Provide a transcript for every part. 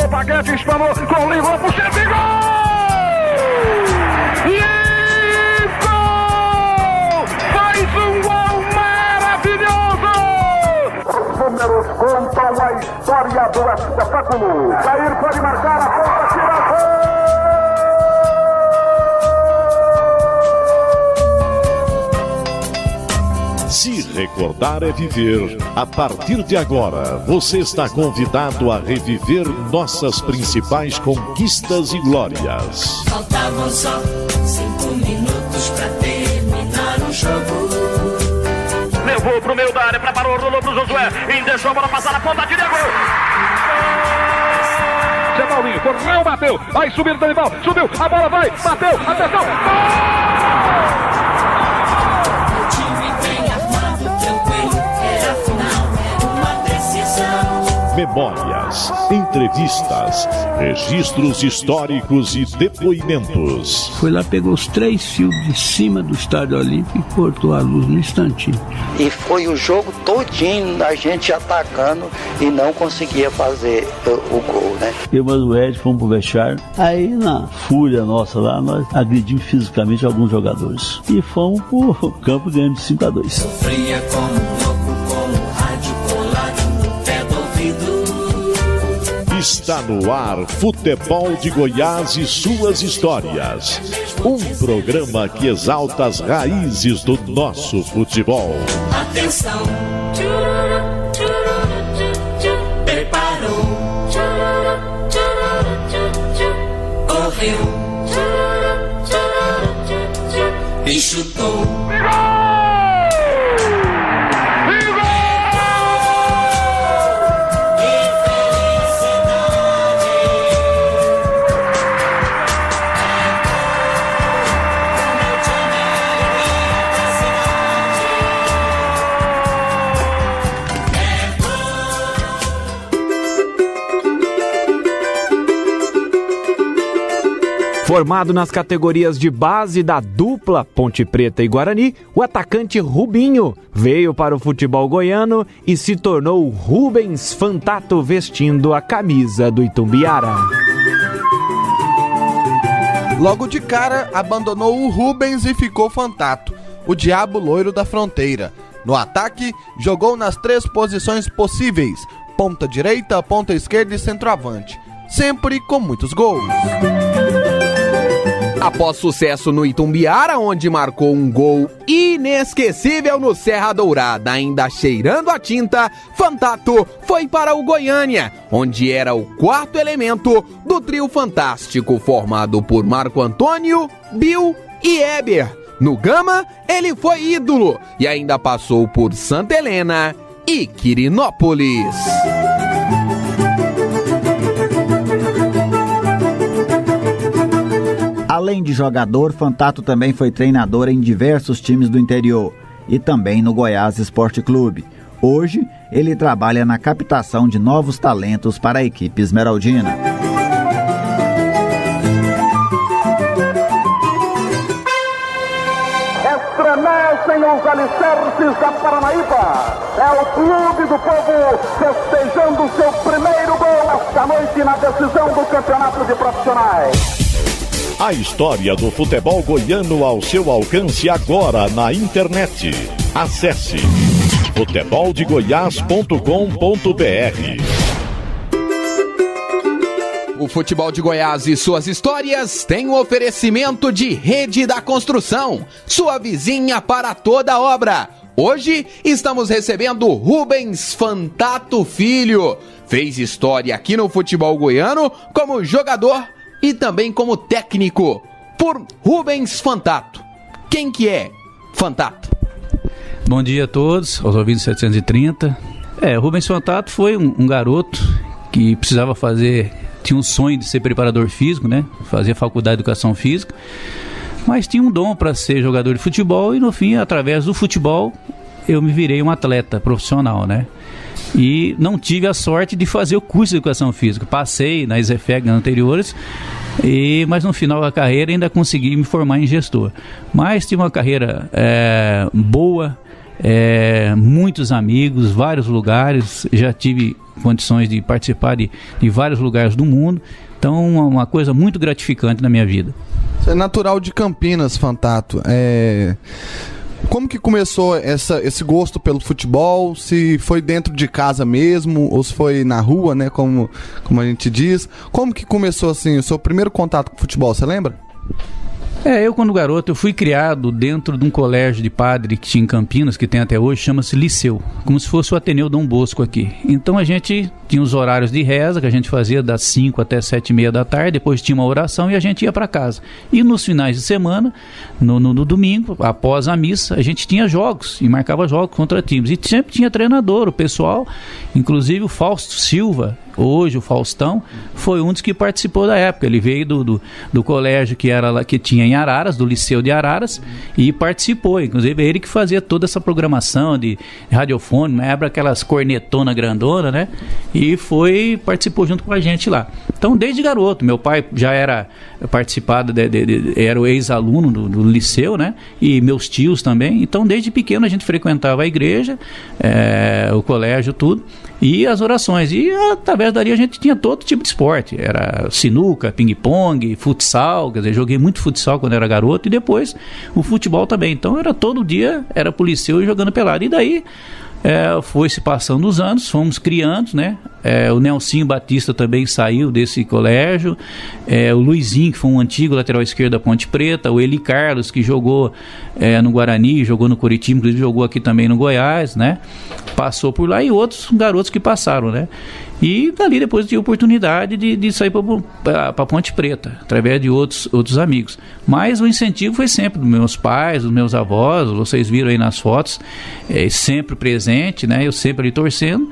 o Paguete, espanou com o Ligou pro centro e gol! Faz um gol maravilhoso! Os números contam a história do espetáculo. Jair pode marcar a ponta, tira gol! Se recordar é viver. A partir de agora, você está convidado a reviver nossas principais conquistas e glórias. Faltavam só 5 minutos pra terminar o jogo. Levou pro meio da área, preparou, rolou pro Josué. Deixou a bola passar na ponta, tira gol! Zé Paulinho, correu, bateu. Vai subir o Danival, subiu, a bola vai, bateu, atenção, gol! Memórias, entrevistas, registros históricos e depoimentos. Foi lá, pegou os 3 fios de cima do Estádio Olímpico e cortou a luz no instantinho. E foi o jogo todinho a gente atacando e não conseguia fazer o gol, né? Eu e o Ed fomos pro vestiário. Aí, na fúria nossa lá, nós agredimos fisicamente alguns jogadores. E fomos pro campo ganhando de 5-2. Sofria como louco, com o rádio colado no pé do ouvido. Está no ar Futebol de Goiás e suas histórias. Um programa que exalta as raízes do nosso futebol. Atenção! Preparou! Correu! E chutou! Formado nas categorias de base da dupla Ponte Preta e Guarani, o atacante Rubinho veio para o futebol goiano e se tornou Rubens Fantato vestindo a camisa do Itumbiara. Logo de cara, abandonou o Rubens e ficou Fantato, o diabo loiro da fronteira. No ataque, jogou nas 3 posições possíveis, ponta direita, ponta esquerda e centroavante, sempre com muitos gols. Após sucesso no Itumbiara, onde marcou um gol inesquecível no Serra Dourada, ainda cheirando a tinta, Fantato foi para o Goiânia, onde era o 4º elemento do trio fantástico formado por Marco Antônio, Bill e Eber. No Gama, ele foi ídolo e ainda passou por Santa Helena e Quirinópolis. Além de jogador, Fantato também foi treinador em diversos times do interior e também no Goiás Esporte Clube. Hoje, ele trabalha na captação de novos talentos para a equipe esmeraldina. Estremecem os alicerces da Paranaíba. É o clube do povo festejando seu primeiro gol esta noite na decisão do campeonato de profissionais. A história do futebol goiano ao seu alcance agora na internet. Acesse futeboldegoias.com.br. O Futebol de Goiás e suas histórias tem um oferecimento de Rede da Construção, sua vizinha para toda obra. Hoje estamos recebendo Rubens Fantato Filho. Fez história aqui no futebol goiano como jogador e também como técnico, por Rubens Fantato. Quem que é Fantato? Bom dia a todos, aos ouvintes 730. Rubens Fantato foi um garoto que precisava tinha um sonho de ser preparador físico, né? Fazer faculdade de educação física, mas tinha um dom para ser jogador de futebol e no fim, através do futebol, eu me virei um atleta profissional, né? E não tive a sorte de fazer o curso de educação física. Passei nas EFEG anteriores, mas no final da carreira ainda consegui me formar em gestor. Mas tive uma carreira boa, muitos amigos, vários lugares, já tive condições de participar de vários lugares do mundo, então uma coisa muito gratificante na minha vida. Você é natural de Campinas, Fantato. Como que começou esse gosto pelo futebol? Se foi dentro de casa mesmo, ou se foi na rua, né, como a gente diz? Como que começou assim o seu primeiro contato com o futebol, você lembra? Eu quando garoto, eu fui criado dentro de um colégio de padre que tinha em Campinas, que tem até hoje, chama-se Liceu, como se fosse o Ateneu Dom Bosco aqui. Então a gente tinha os horários de reza, que a gente fazia das 5 até 7h30 da tarde, depois tinha uma oração e a gente ia para casa. E nos finais de semana, no domingo, após a missa, a gente tinha jogos, e marcava jogos contra times. E sempre tinha treinador, o pessoal, inclusive o Fausto Silva, hoje o Faustão, foi um dos que participou da época. Ele veio do colégio que tinha em Araras, do Liceu de Araras, e participou. Inclusive ele que fazia toda essa programação de radiofônico, na época aquelas cornetona grandona, né? E participou junto com a gente lá. Então desde garoto, meu pai já era participado, era o ex-aluno do Liceu, né? E meus tios também. Então desde pequeno a gente frequentava a igreja, o colégio, tudo, e as orações. E através dali a gente tinha todo tipo de esporte. Era sinuca, ping-pong, futsal, quer dizer, joguei muito futsal quando era garoto, e depois o futebol também. Então era todo dia, era pro Liceu e jogando pelado. E daí foi se passando os anos, fomos criando, né? O Nelsinho Batista também saiu desse colégio, o Luizinho, que foi um antigo lateral esquerdo da Ponte Preta, o Eli Carlos, que jogou no Guarani, jogou no Curitiba, inclusive jogou aqui também no Goiás, né? Passou por lá, e outros garotos que passaram, né? E dali depois tive a oportunidade de sair para Ponte Preta, através de outros amigos. Mas o incentivo foi sempre dos meus pais, dos meus avós, vocês viram aí nas fotos, sempre presente, né? Eu sempre ali torcendo.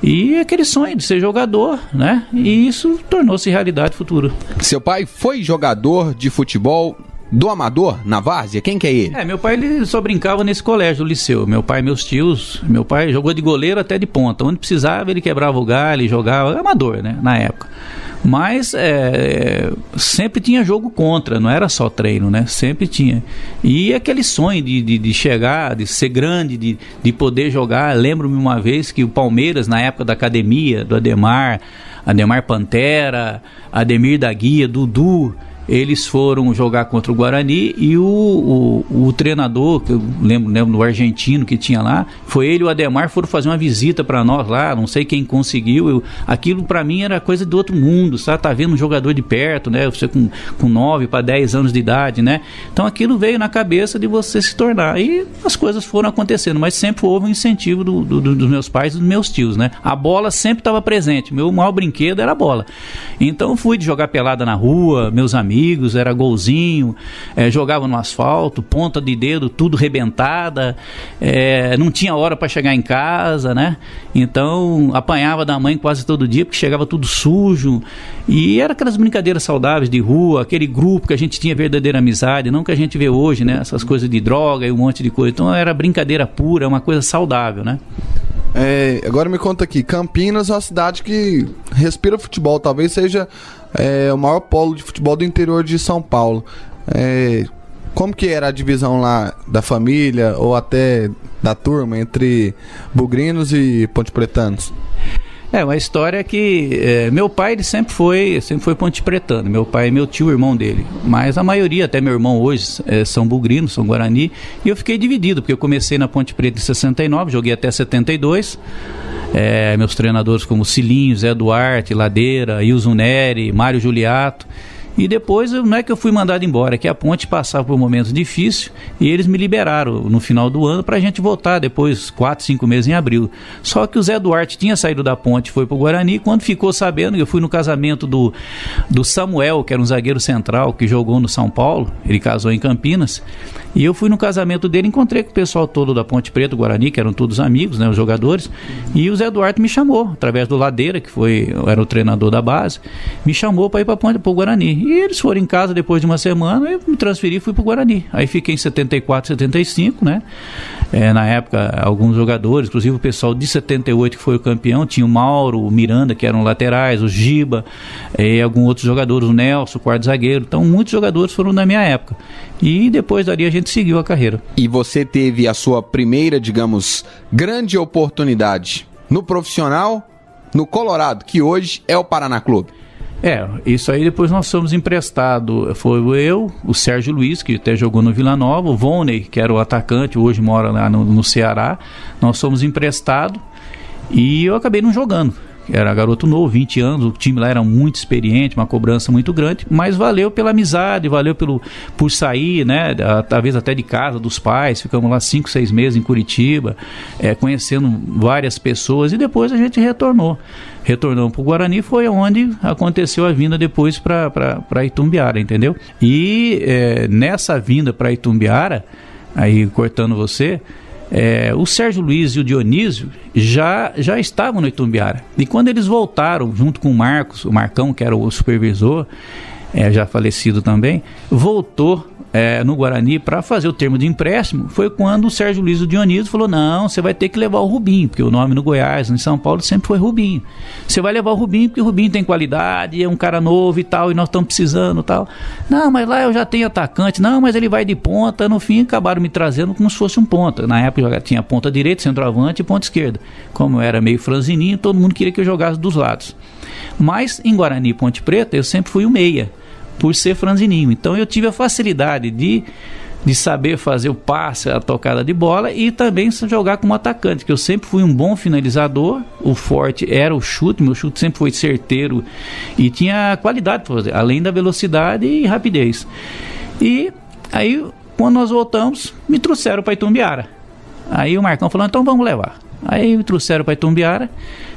E aquele sonho de ser jogador, né? E isso tornou-se realidade futura. Seu pai foi jogador de futebol do amador, na várzea? Quem que é ele? Meu pai ele só brincava nesse colégio do Liceu. Meu pai e meus tios. Meu pai jogou de goleiro até de ponta. Onde precisava ele quebrava o galho, ele jogava amador, né? Na época. Mas sempre tinha jogo contra, não era só treino, né? Sempre tinha. E aquele sonho de chegar, de ser grande, de poder jogar. Lembro-me uma vez que o Palmeiras, na época da academia, do Ademar Pantera, Ademir da Guia, Dudu, eles foram jogar contra o Guarani, e o treinador, que eu lembro do argentino que tinha lá, foi ele e o Ademar, foram fazer uma visita para nós lá, não sei quem conseguiu. Aquilo para mim era coisa do outro mundo, sabe? Tá vendo um jogador de perto, né? Você com 9 para 10 anos de idade, né? Então aquilo veio na cabeça de você se tornar, e as coisas foram acontecendo, mas sempre houve um incentivo dos meus pais e dos meus tios, né? A bola sempre estava presente, meu maior brinquedo era a bola. Então fui de jogar pelada na rua, meus amigos, era golzinho, jogava no asfalto, ponta de dedo, tudo rebentada, não tinha hora para chegar em casa, né? Então apanhava da mãe quase todo dia, porque chegava tudo sujo, e era aquelas brincadeiras saudáveis de rua, aquele grupo que a gente tinha verdadeira amizade, não que a gente vê hoje, né? Essas coisas de droga e um monte de coisa. Então era brincadeira pura, uma coisa saudável, né? Agora me conta aqui, Campinas é uma cidade que respira futebol, talvez seja o maior polo de futebol do interior de São Paulo. Como que era a divisão lá da família ou até da turma entre bugrinos e pontepretanos? Uma história que meu pai ele sempre foi pontepretano, meu pai e meu tio, o irmão dele, mas a maioria, até meu irmão hoje, são bugrinos, são Guarani, e eu fiquei dividido, porque eu comecei na Ponte Preta em 69, joguei até 72, meus treinadores como Cilinho, Zé Duarte, Ladeira, Ilson Neri, Mário Juliato. E depois, não é que eu fui mandado embora, é que a Ponte passava por momentos difíceis e eles me liberaram no final do ano para a gente voltar depois, 4, 5 meses em abril. Só que o Zé Duarte tinha saído da Ponte e foi para o Guarani, e quando ficou sabendo, eu fui no casamento do Samuel, que era um zagueiro central que jogou no São Paulo, ele casou em Campinas, e eu fui no casamento dele, encontrei com o pessoal todo da Ponte Preta, do Guarani, que eram todos amigos, né, os jogadores, e o Zé Duarte me chamou, através do Ladeira, que era o treinador da base, me chamou para ir para o Guarani. E eles foram em casa depois de uma semana, eu me transferi e fui pro Guarani. Aí fiquei em 74, 75, né? Na época, alguns jogadores, inclusive o pessoal de 78 que foi o campeão, tinha o Mauro, o Miranda, que eram laterais, o Giba, e alguns outros jogadores, o Nelson, o quarto zagueiro. Então, muitos jogadores foram da minha época. E depois dali a gente seguiu a carreira. E você teve a sua primeira, digamos, grande oportunidade no profissional, no Colorado, que hoje é o Paraná Clube. Isso aí depois nós fomos emprestados, foi eu, o Sérgio Luiz, que até jogou no Vila Nova, o Volney, que era o atacante, hoje mora lá no Ceará, nós fomos emprestados e eu acabei não jogando. Era garoto novo, 20 anos, o time lá era muito experiente, uma cobrança muito grande, mas valeu pela amizade, valeu por sair, né, talvez até de casa dos pais, ficamos lá 5, 6 meses em Curitiba, conhecendo várias pessoas e depois a gente retornamos para o Guarani, foi onde aconteceu a vinda depois para Itumbiara, entendeu? E nessa vinda para Itumbiara, aí cortando você, o Sérgio Luiz e o Dionísio já estavam no Itumbiara. E quando eles voltaram, junto com o Marcos, o Marcão, que era o supervisor, já falecido também, voltou no Guarani para fazer o termo de empréstimo, foi quando o Sérgio Luiz e o Dionísio falou: não, você vai ter que levar o Rubinho, porque o nome no Goiás, em São Paulo, sempre foi Rubinho. Você vai levar o Rubinho, porque o Rubinho tem qualidade, é um cara novo e tal, e nós estamos precisando e tal. Não, mas lá eu já tenho atacante. Não, mas ele vai de ponta. No fim, acabaram me trazendo como se fosse um ponta. Na época eu tinha ponta direita, centroavante e ponta esquerda. Como eu era meio franzininho, todo mundo queria que eu jogasse dos lados. Mas em Guarani e Ponte Preta, eu sempre fui o meia, por ser franzininho. Então eu tive a facilidade de saber fazer o passe, a tocada de bola e também jogar como atacante, que eu sempre fui um bom finalizador. O forte era o chute, meu chute sempre foi certeiro e tinha qualidade para fazer, além da velocidade e rapidez. E aí, quando nós voltamos, me trouxeram para Itumbiara. Aí o Marcão falou: então vamos levar. Aí me trouxeram para Itumbiara.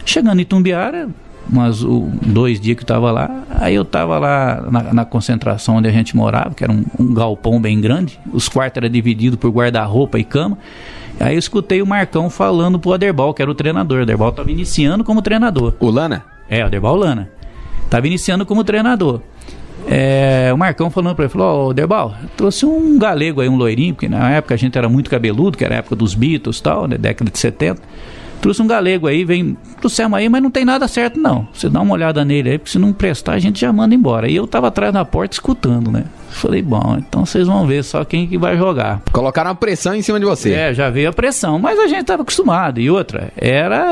Chegando em Itumbiara, mas 2 dias que eu estava lá, aí eu estava lá na concentração onde a gente morava, que era um galpão bem grande, os quartos eram divididos por guarda-roupa e cama. Aí eu escutei o Marcão falando pro Aderbal, que era o treinador. O Aderbal estava iniciando como treinador. O Lana? O Aderbal Lana. Estava iniciando como treinador. O Marcão falando para ele, falou: ô Aderbal, trouxe um galego aí, um loirinho, porque na época a gente era muito cabeludo, que era a época dos Beatles e tal, né, década de 70. Trouxe um galego aí, trouxemos aí, mas não tem nada certo não. Você dá uma olhada nele aí, porque se não prestar a gente já manda embora. E eu tava atrás da porta escutando, né? Falei: bom, então vocês vão ver só quem que vai jogar. Colocaram a pressão em cima de você. Já veio a pressão, mas a gente tava acostumado. E outra,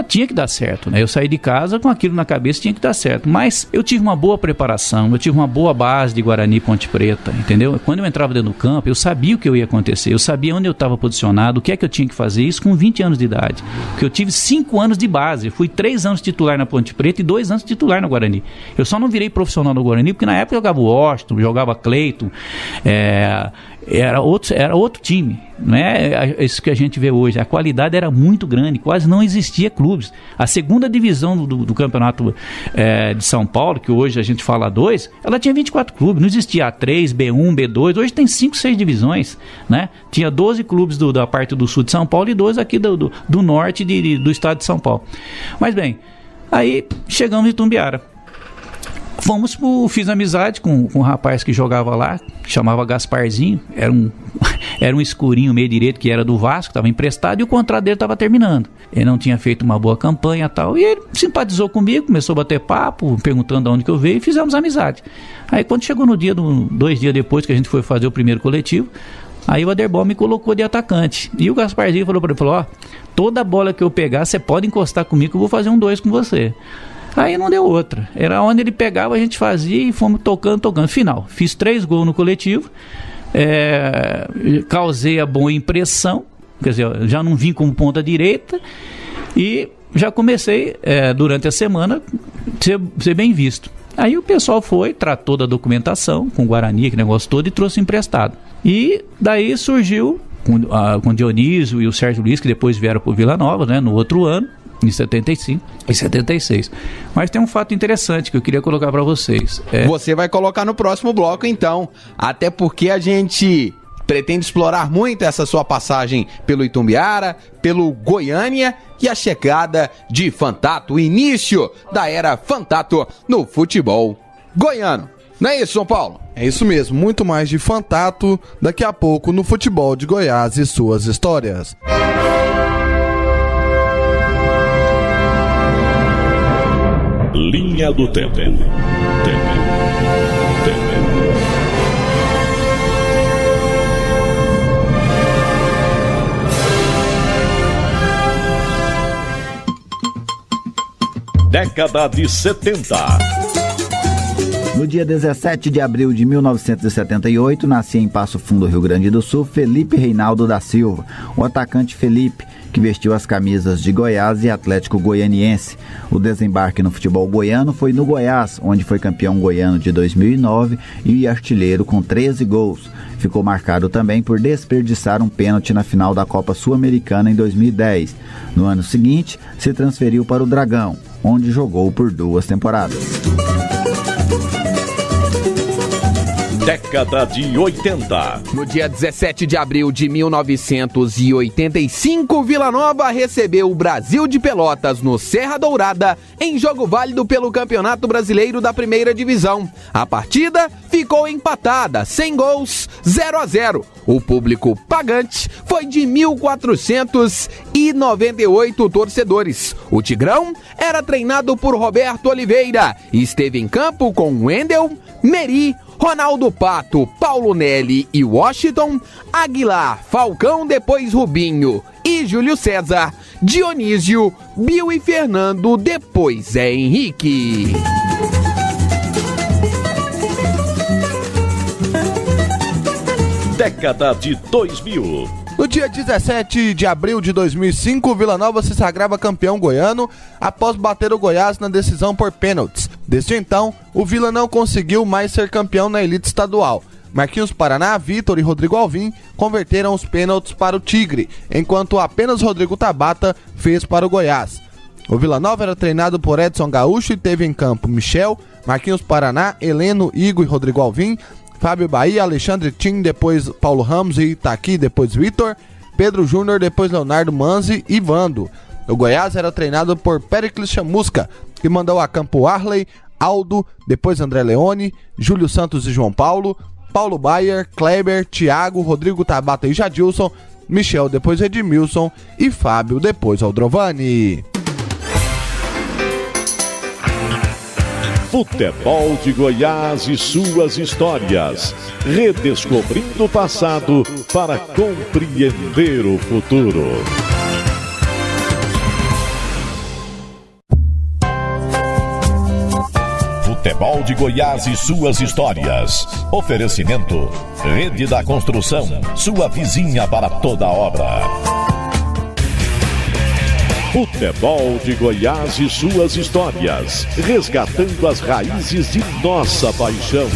tinha que dar certo, né? Eu saí de casa com aquilo na cabeça, tinha que dar certo. Mas eu tive uma boa preparação, eu tive uma boa base de Guarani e Ponte Preta, entendeu? Quando eu entrava dentro do campo, eu sabia o que ia acontecer, eu sabia onde eu estava posicionado, o que é que eu tinha que fazer, isso com 20 anos de idade. Porque eu tive 5 anos de base, eu fui 3 anos titular na Ponte Preta e 2 anos titular no Guarani. Eu só não virei profissional no Guarani, porque na época eu jogava o Washington, jogava Cleiton, era outro time, não é isso que a gente vê hoje. A qualidade era muito grande, quase não existia clubes. A segunda divisão do campeonato de São Paulo, que hoje a gente fala 2, ela tinha 24 clubes, não existia A3, B1, B2, hoje tem 5, 6 divisões, né? Tinha 12 clubes da parte do sul de São Paulo e 12 aqui do norte do estado de São Paulo. Mas bem, aí chegamos em Itumbiara. Fiz amizade com um rapaz que jogava lá, que chamava Gasparzinho, era um escurinho meio direito, que era do Vasco, estava emprestado e o contrato dele estava terminando. Ele não tinha feito uma boa campanha e tal, e ele simpatizou comigo, começou a bater papo, perguntando de onde que eu veio, e fizemos amizade. Aí quando chegou no 2 dias depois que a gente foi fazer o primeiro coletivo, aí o Aderbal me colocou de atacante. E o Gasparzinho falou para ele, toda bola que eu pegar, você pode encostar comigo que eu vou fazer um 2 com você. Aí não deu outra. Era onde ele pegava, a gente fazia e fomos tocando. Final, fiz 3 gols no coletivo, causei a boa impressão, quer dizer, já não vim como ponta direita e já comecei, durante a semana, ser bem visto. Aí o pessoal tratou da documentação com o Guarani, aquele negócio todo, e trouxe emprestado. E daí surgiu, com o Dionísio e o Sérgio Luiz, que depois vieram para o Vila Nova, né, no outro ano, em 75 e 76. Mas tem um fato interessante que eu queria colocar para vocês. Você vai colocar no próximo bloco, então. Até porque a gente pretende explorar muito essa sua passagem pelo Itumbiara, pelo Goiânia e a chegada de Fantato, o início da era Fantato no futebol goiano. Não é isso, São Paulo? É isso mesmo, muito mais de Fantato daqui a pouco no Futebol de Goiás e suas histórias. Linha do Tempo. Década de 70. No dia 17 de abril de 1978, nascia em Passo Fundo, Rio Grande do Sul, Felipe Reinaldo da Silva, o atacante Felipe, que vestiu as camisas de Goiás e Atlético Goianiense. O desembarque no futebol goiano foi no Goiás, onde foi campeão goiano de 2009 e artilheiro com 13 gols. Ficou marcado também por desperdiçar um pênalti na final da Copa Sul-Americana em 2010. No ano seguinte, se transferiu para o Dragão, onde jogou por 2 temporadas. Década de 80. No dia 17 de abril de 1985, Vila Nova recebeu o Brasil de Pelotas no Serra Dourada em jogo válido pelo Campeonato Brasileiro da Primeira Divisão. A partida ficou empatada, sem gols, 0-0. O público pagante foi de 1.498 torcedores. O Tigrão era treinado por Roberto Oliveira e esteve em campo com Wendel, Meri, Ronaldo Pato, Paulo Nelly e Washington, Aguilar, Falcão, depois Rubinho e Júlio César, Dionísio, Bill e Fernando, depois Zé Henrique. Década de 2000. No dia 17 de abril de 2005, o Vila Nova se sagrava campeão goiano após bater o Goiás na decisão por pênaltis. Desde então, o Vila não conseguiu mais ser campeão na elite estadual. Marquinhos Paraná, Vitor e Rodrigo Alvim converteram os pênaltis para o Tigre, enquanto apenas Rodrigo Tabata fez para o Goiás. O Vila Nova era treinado por Edson Gaúcho e teve em campo Michel, Marquinhos Paraná, Heleno, Igor e Rodrigo Alvim, Fábio Bahia, Alexandre Tim, depois Paulo Ramos e Itaqui, depois Vitor, Pedro Júnior, depois Leonardo Manzi e Vando. O Goiás era treinado por Pericles Chamusca, que mandou a campo Arley, Aldo, depois André Leone, Júlio Santos e João Paulo, Paulo Baier, Kleber, Thiago, Rodrigo Tabata e Jadilson, Michel, depois Edmilson e Fábio, depois Aldrovani. Futebol de Goiás e suas histórias. Redescobrindo o passado para compreender o futuro. Futebol de Goiás e suas histórias. Oferecimento: Rede da Construção, sua vizinha para toda obra. Futebol de Goiás e suas histórias, resgatando as raízes de nossa paixão.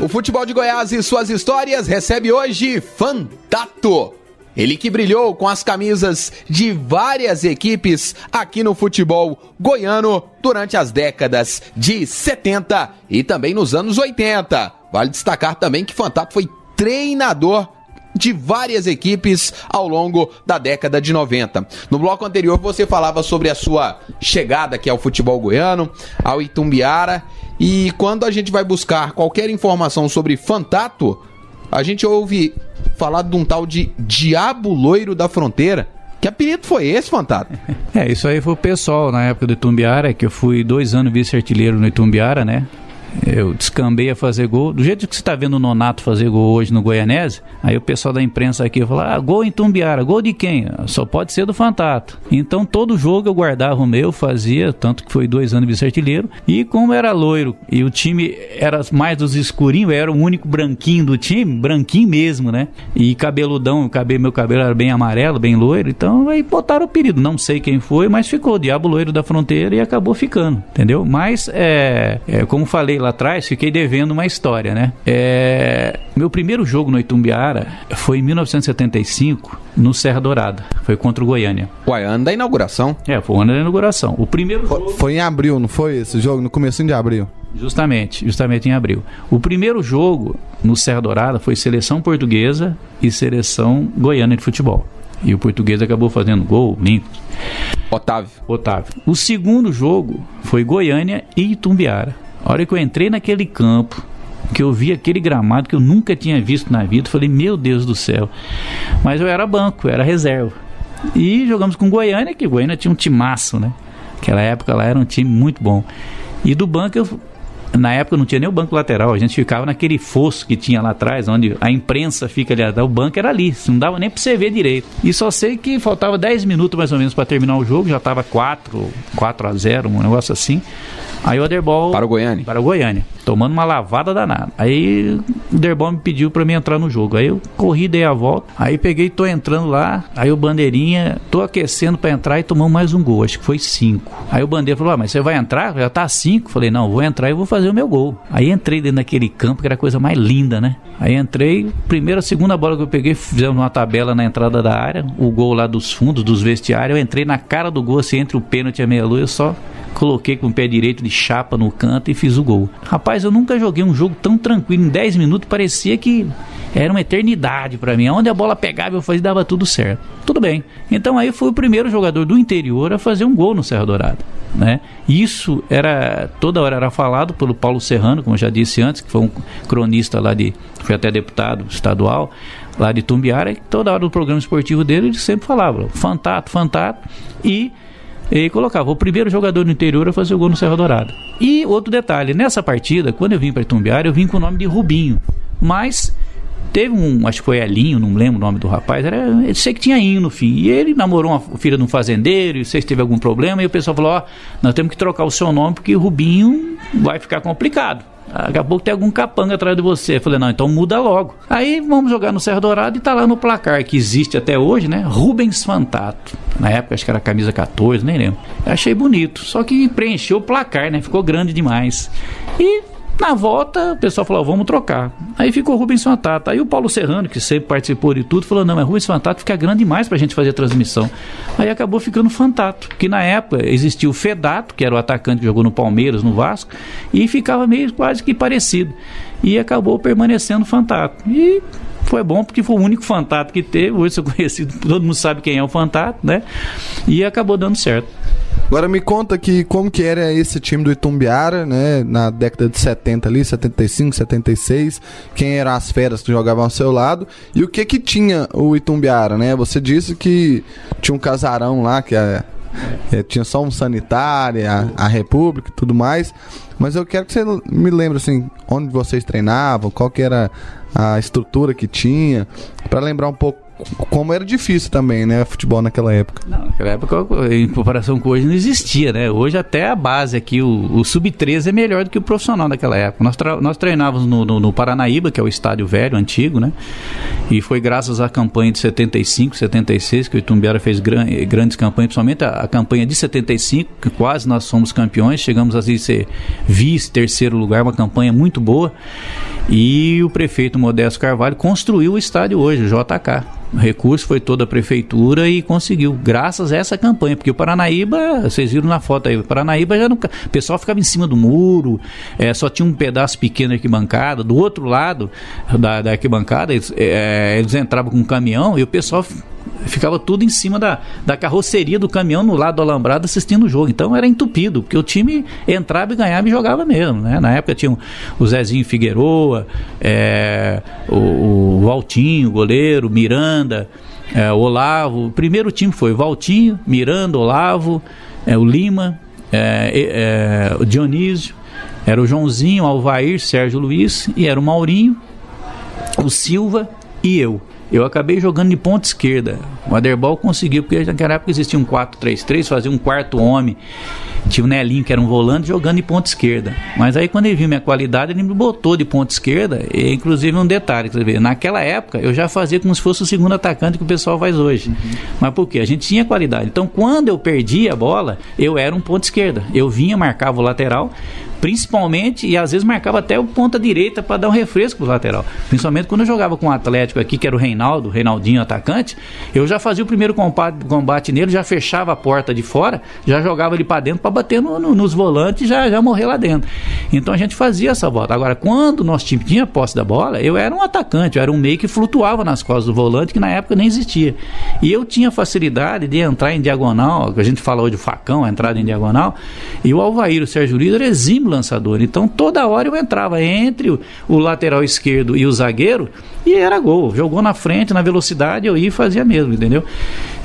O Futebol de Goiás e suas histórias recebe hoje Fantato. Ele que brilhou com as camisas de várias equipes aqui no futebol goiano durante as décadas de 70 e também nos anos 80. Vale destacar também que Fantato foi treinador de várias equipes ao longo da década de 90. No bloco anterior você falava sobre a sua chegada aqui ao futebol goiano, ao Itumbiara, e quando a gente vai buscar qualquer informação sobre Fantato, a gente ouve falar de um tal de Diabo Loiro da Fronteira. Que apelido foi esse, Fantato? Isso aí foi o pessoal na época do Itumbiara, que eu fui 2 anos vice-artilheiro no Itumbiara, né? Eu descambei a fazer gol. Do jeito que você está vendo o Nonato fazer gol hoje no Goianese, aí o pessoal da imprensa aqui fala: gol em Itumbiara, gol de quem? Só pode ser do Fantato. Então todo jogo eu guardava o meu, fazia, tanto que foi 2 anos vice-artilheiro. E como era loiro e o time era mais dos escurinhos, eu era o único branquinho do time, branquinho mesmo, né? E cabeludão, meu cabelo era bem amarelo, bem loiro. Então aí botaram o apelido, não sei quem foi, mas ficou Diabo Loiro da Fronteira e acabou ficando, entendeu? Mas como falei lá atrás, fiquei devendo uma história, né? Meu primeiro jogo no Itumbiara foi em 1975, no Serra Dourada. Foi contra o Goiânia. O ano da inauguração. Foi o ano da inauguração. O primeiro jogo... Foi em abril, não foi esse jogo? No comecinho de abril. Justamente em abril. O primeiro jogo no Serra Dourada foi seleção portuguesa e seleção goiana de futebol. E o português acabou fazendo gol, limpo. Otávio. O segundo jogo foi Goiânia e Itumbiara. A hora que eu entrei naquele campo, que eu vi aquele gramado que eu nunca tinha visto na vida, falei, meu Deus do céu. Mas eu era banco, eu era reserva. E jogamos com Goiânia, que Goiânia tinha um timaço, né? Naquela época lá era um time muito bom. E do banco, na época não tinha nem o banco lateral, a gente ficava naquele fosso que tinha lá atrás, onde a imprensa fica ali, o banco era ali, não dava nem pra você ver direito. E só sei que faltava 10 minutos mais ou menos para terminar o jogo, já tava 4-0, um negócio assim. Aí o Oderbal... Para o Goiânia, tomando uma lavada danada. Aí o Oderbal me pediu pra mim entrar no jogo. Aí eu corri, dei a volta. Aí peguei, tô entrando lá. Aí o Bandeirinha, tô aquecendo pra entrar e tomamos mais um gol. Acho que foi 5. Aí o Bandeira falou, mas você vai entrar? Já tá 5. Falei, não, vou entrar e vou fazer o meu gol. Aí entrei dentro daquele campo, que era a coisa mais linda, né? Aí entrei, segunda bola que eu peguei, fizemos uma tabela na entrada da área. O gol lá dos fundos, dos vestiários. Eu entrei na cara do gol, assim, entre o pênalti e a meia-lua, eu só... coloquei com o pé direito de chapa no canto e fiz o gol. Rapaz, eu nunca joguei um jogo tão tranquilo. Em 10 minutos parecia que era uma eternidade pra mim. Onde a bola pegava, eu fazia, dava tudo certo. Tudo bem. Então aí eu fui o primeiro jogador do interior a fazer um gol no Serra Dourada, né? Isso era, toda hora era falado pelo Paulo Serrano, como eu já disse antes, que foi um cronista lá foi até deputado estadual, lá de Itumbiara, e toda hora do programa esportivo dele, ele sempre falava, Fantato, e colocava o primeiro jogador do interior a fazer o gol no Serra Dourada. E outro detalhe, nessa partida, quando eu vim para Itumbiara, eu vim com o nome de Rubinho, mas teve acho que foi Elinho, não lembro o nome do rapaz, eu sei que tinha Inho no fim, e ele namorou uma filha de um fazendeiro, e sei se teve algum problema, e o pessoal falou, nós temos que trocar o seu nome, porque o Rubinho vai ficar complicado. Daqui a pouco tem algum capanga atrás de você. Eu falei, não, então muda logo. Aí vamos jogar no Serra Dourada e tá lá no placar, que existe até hoje, né? Rubens Fantato. Na época acho que era camisa 14, nem lembro. Eu achei bonito, só que preencheu o placar, né? Ficou grande demais. E na volta o pessoal falou, vamos trocar. Aí ficou Rubens Fantato. Aí o Paulo Serrano, que sempre participou de tudo, falou, não, mas Rubens Fantato fica grande demais pra gente fazer a transmissão. Aí acabou ficando Fantato, que na época existia o Fedato, que era o atacante que jogou no Palmeiras, no Vasco, e ficava meio quase que parecido. E acabou permanecendo Fantato. E foi bom porque foi o único Fantato que teve. Hoje sou conhecido, todo mundo sabe quem é o Fantato, né? E acabou dando certo. Agora me conta como que era esse time do Itumbiara, né, na década de 70 ali, 75, 76, quem eram as feras que jogavam ao seu lado, e o que tinha o Itumbiara, né? Você disse que tinha um casarão lá, que tinha só um sanitário, a República e tudo mais, mas eu quero que você me lembre, assim, onde vocês treinavam, qual que era a estrutura que tinha, para lembrar um pouco como era difícil também, né, futebol naquela época. Não, naquela época, em comparação com hoje, não existia, né? Hoje até a base aqui, o Sub-13 é melhor do que o profissional naquela época. Nós treinávamos no Paranaíba, que é o estádio velho, antigo, né? E foi graças à campanha de 75, 76, que o Itumbiara fez grandes campanhas, principalmente a campanha de 75, que quase nós fomos campeões, chegamos a ser vice, terceiro lugar, uma campanha muito boa. E o prefeito Modesto Carvalho construiu o estádio hoje, o JK. O recurso foi toda a prefeitura e conseguiu, graças a essa campanha, porque o Paranaíba, vocês viram na foto aí, o Paranaíba já não, o pessoal ficava em cima do muro, só tinha um pedaço pequeno de arquibancada, do outro lado da arquibancada, eles entravam com um caminhão e o pessoal ficava tudo em cima da carroceria do caminhão no lado do alambrado assistindo o jogo, então era entupido, porque o time entrava e ganhava e jogava mesmo, né? Na época tinha o Zezinho Figueroa, o Valtinho, goleiro, Miranda, o Olavo. O primeiro time foi Valtinho, Miranda, Olavo, o Lima, o Dionísio, era o Joãozinho, o Alvair, Sérgio Luiz, e era o Maurinho, o Silva e eu. Eu acabei jogando de ponta esquerda. O Aderbal conseguiu, porque naquela época existia um 4-3-3, fazia um quarto homem. Tinha o Nelinho, que era um volante, jogando de ponta esquerda. Mas aí quando ele viu minha qualidade, ele me botou de ponta esquerda. E, inclusive um detalhe, naquela época eu já fazia como se fosse o segundo atacante que o pessoal faz hoje. Mas por quê? A gente tinha qualidade. Então quando eu perdia a bola, eu era um ponta esquerda. Eu vinha, marcava o lateral, principalmente, e às vezes marcava até o ponta direita para dar um refresco pro lateral, principalmente quando eu jogava com o Atlético aqui, que era o Reinaldinho atacante, eu já fazia o primeiro combate nele, já fechava a porta de fora, já jogava ele para dentro para bater nos volantes e já morrer lá dentro. Então a gente fazia essa volta. Agora, quando o nosso time tinha posse da bola, eu era um atacante, eu era um meio que flutuava nas costas do volante, que na época nem existia. E eu tinha facilidade de entrar em diagonal, que a gente fala hoje de facão, a entrada em diagonal, e o Alvair, o Sérgio Luiz, era exímio lançador. Então toda hora eu entrava entre o lateral esquerdo e o zagueiro e era gol. Jogou na frente, na velocidade, eu ia e fazia mesmo, entendeu?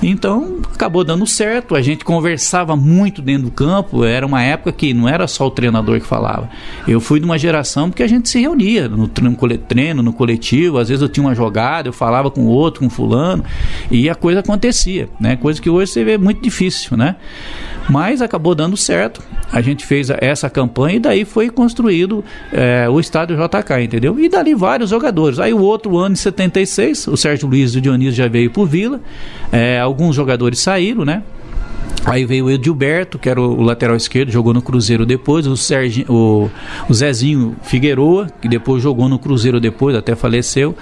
Então acabou dando certo, a gente conversava muito dentro do campo, era uma época que não era só o treinador que falava. Eu fui de uma geração porque a gente se reunia no treino, no coletivo, às vezes eu tinha uma jogada, eu falava com o outro, com fulano, e a coisa acontecia, né? Coisa que hoje você vê muito difícil, né? Mas acabou dando certo, a gente fez essa campanha e daí foi construído o estádio JK, entendeu? E dali vários jogadores. Aí o outro ano, em 76, o Sérgio Luiz e o Dionísio já veio pro Vila, alguns jogadores saíram, né? Aí veio o Edilberto, que era o lateral esquerdo, jogou no Cruzeiro depois, o Zezinho Figueroa, que depois jogou no Cruzeiro depois, até faleceu,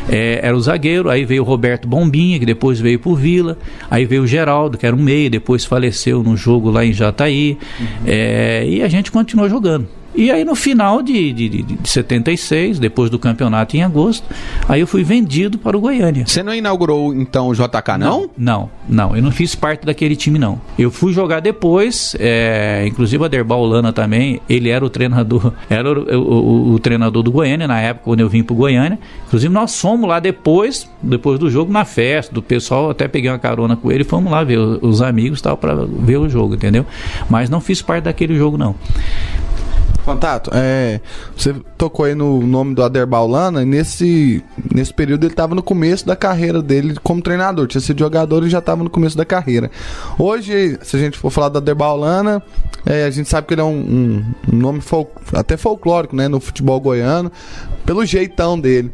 era o zagueiro. Aí veio o Roberto Bombinha, que depois veio pro Vila. Aí veio o Geraldo, que era um meia, depois faleceu no jogo lá em Jataí. E a gente continuou jogando. E aí no final de 76, depois do campeonato em agosto, aí eu fui vendido para o Goiânia. Você não inaugurou então o JK, não? Não, eu não fiz parte daquele time, não. Eu fui jogar depois, inclusive o Aderbal Holanda também, ele era o treinador, o treinador do Goiânia na época, quando eu vim para o Goiânia. Inclusive nós fomos lá depois do jogo, na festa do pessoal, até peguei uma carona com ele e fomos lá ver os amigos tal, para ver o jogo, entendeu? Mas não fiz parte daquele jogo, não. Fantato, você tocou aí no nome do Aderbal Holanda, e nesse período ele estava no começo da carreira dele como treinador, tinha sido jogador e já estava no começo da carreira. Hoje, se a gente for falar do Aderbal Holanda, a gente sabe que ele é um nome até folclórico, né, no futebol goiano, pelo jeitão dele.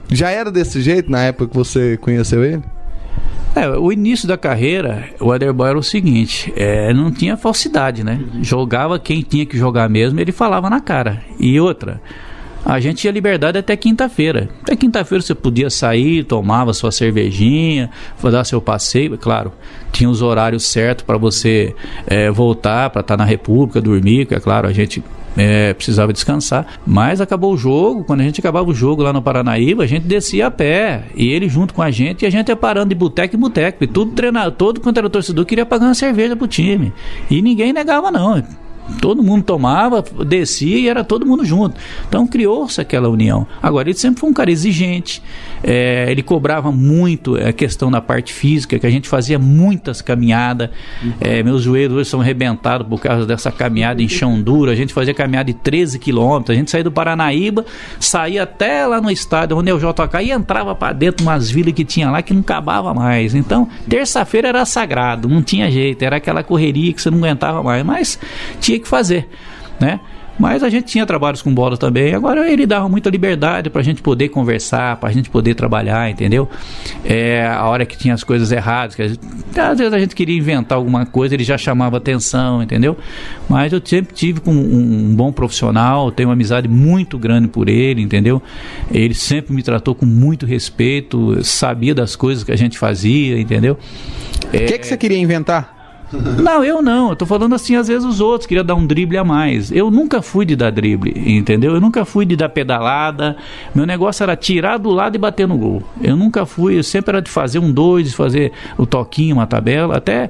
Já era desse jeito na época que você conheceu ele? O início da carreira, o Aderbal era o seguinte, não tinha falsidade, né? Jogava quem tinha que jogar mesmo, ele falava na cara. E outra, a gente tinha liberdade até quinta-feira. Até quinta-feira você podia sair, tomava sua cervejinha, dar seu passeio, claro. Tinha os horários certos para você voltar, para estar na República, dormir, que é claro, a gente precisava descansar, mas acabou o jogo. Quando a gente acabava o jogo lá no Paranaíba, a gente descia a pé, e ele junto com a gente, e a gente ia parando de boteco em boteco, e todo quanto era torcedor queria pagar uma cerveja pro time, e ninguém negava não. Todo mundo tomava, descia e era todo mundo junto. Então criou-se aquela união. Agora, ele sempre foi um cara exigente, ele cobrava muito a questão da parte física, que a gente fazia muitas caminhadas. Meus joelhos hoje são arrebentados por causa dessa caminhada em chão duro. A gente fazia caminhada de 13 quilômetros. A gente saía do Paranaíba, saía até lá no estádio onde é o JK e entrava para dentro de umas vilas que tinha lá que não acabava mais. Então, terça-feira era sagrado, não tinha jeito, era aquela correria que você não aguentava mais, mas tinha que fazer, né? Mas a gente tinha trabalhos com bola também. Agora ele dava muita liberdade pra gente poder conversar, pra gente poder trabalhar, entendeu? A hora que tinha as coisas erradas, que às vezes a gente queria inventar alguma coisa, ele já chamava atenção, entendeu? Mas eu sempre tive com um bom profissional, tenho uma amizade muito grande por ele, entendeu? Ele sempre me tratou com muito respeito, sabia das coisas que a gente fazia, entendeu? O que você queria inventar? Não, eu tô falando assim, às vezes os outros queriam dar um drible a mais. Eu nunca fui de dar drible, entendeu? Eu nunca fui de dar pedalada. Meu negócio era tirar do lado e bater no gol. Eu sempre era de fazer um 2, de fazer o toquinho, uma tabela. Até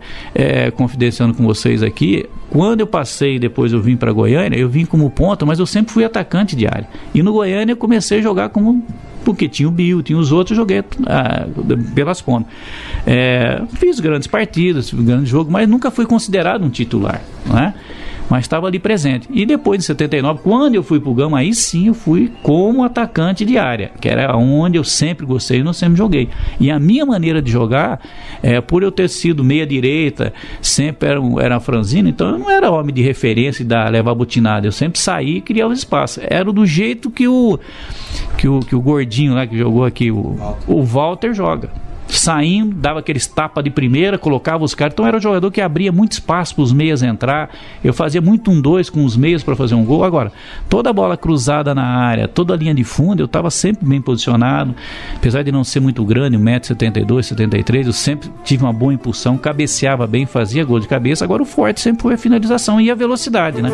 confidenciando com vocês aqui, quando eu passei, depois eu vim para Goiânia, eu vim como ponta, mas eu sempre fui atacante de área. E no Goiânia eu comecei a jogar porque tinha o Bill, tinha os outros, joguei pelas pontas. Fiz grandes partidas, fiz grandes jogos, mas nunca fui considerado um titular, não é? Mas estava ali presente. E depois de 79, quando eu fui pro Gama, aí sim eu fui como atacante de área, que era onde eu sempre gostei e não sempre joguei. E a minha maneira de jogar, por eu ter sido meia direita, sempre era franzino, então eu não era homem de referência e levar butinada. Eu sempre saía e criava espaço. Era do jeito que o gordinho lá que jogou aqui, o Walter joga. saindo, dava aqueles tapas de primeira, colocava os caras. Então era um jogador que abria muito espaço para os meias entrar. Eu fazia muito 1-2 com os meias para fazer um gol. Agora, toda bola cruzada na área, toda a linha de fundo, eu estava sempre bem posicionado. Apesar de não ser muito grande, 1,72m, 73, eu sempre tive uma boa impulsão, cabeceava bem, fazia gol de cabeça. Agora o forte sempre foi a finalização e a velocidade, né?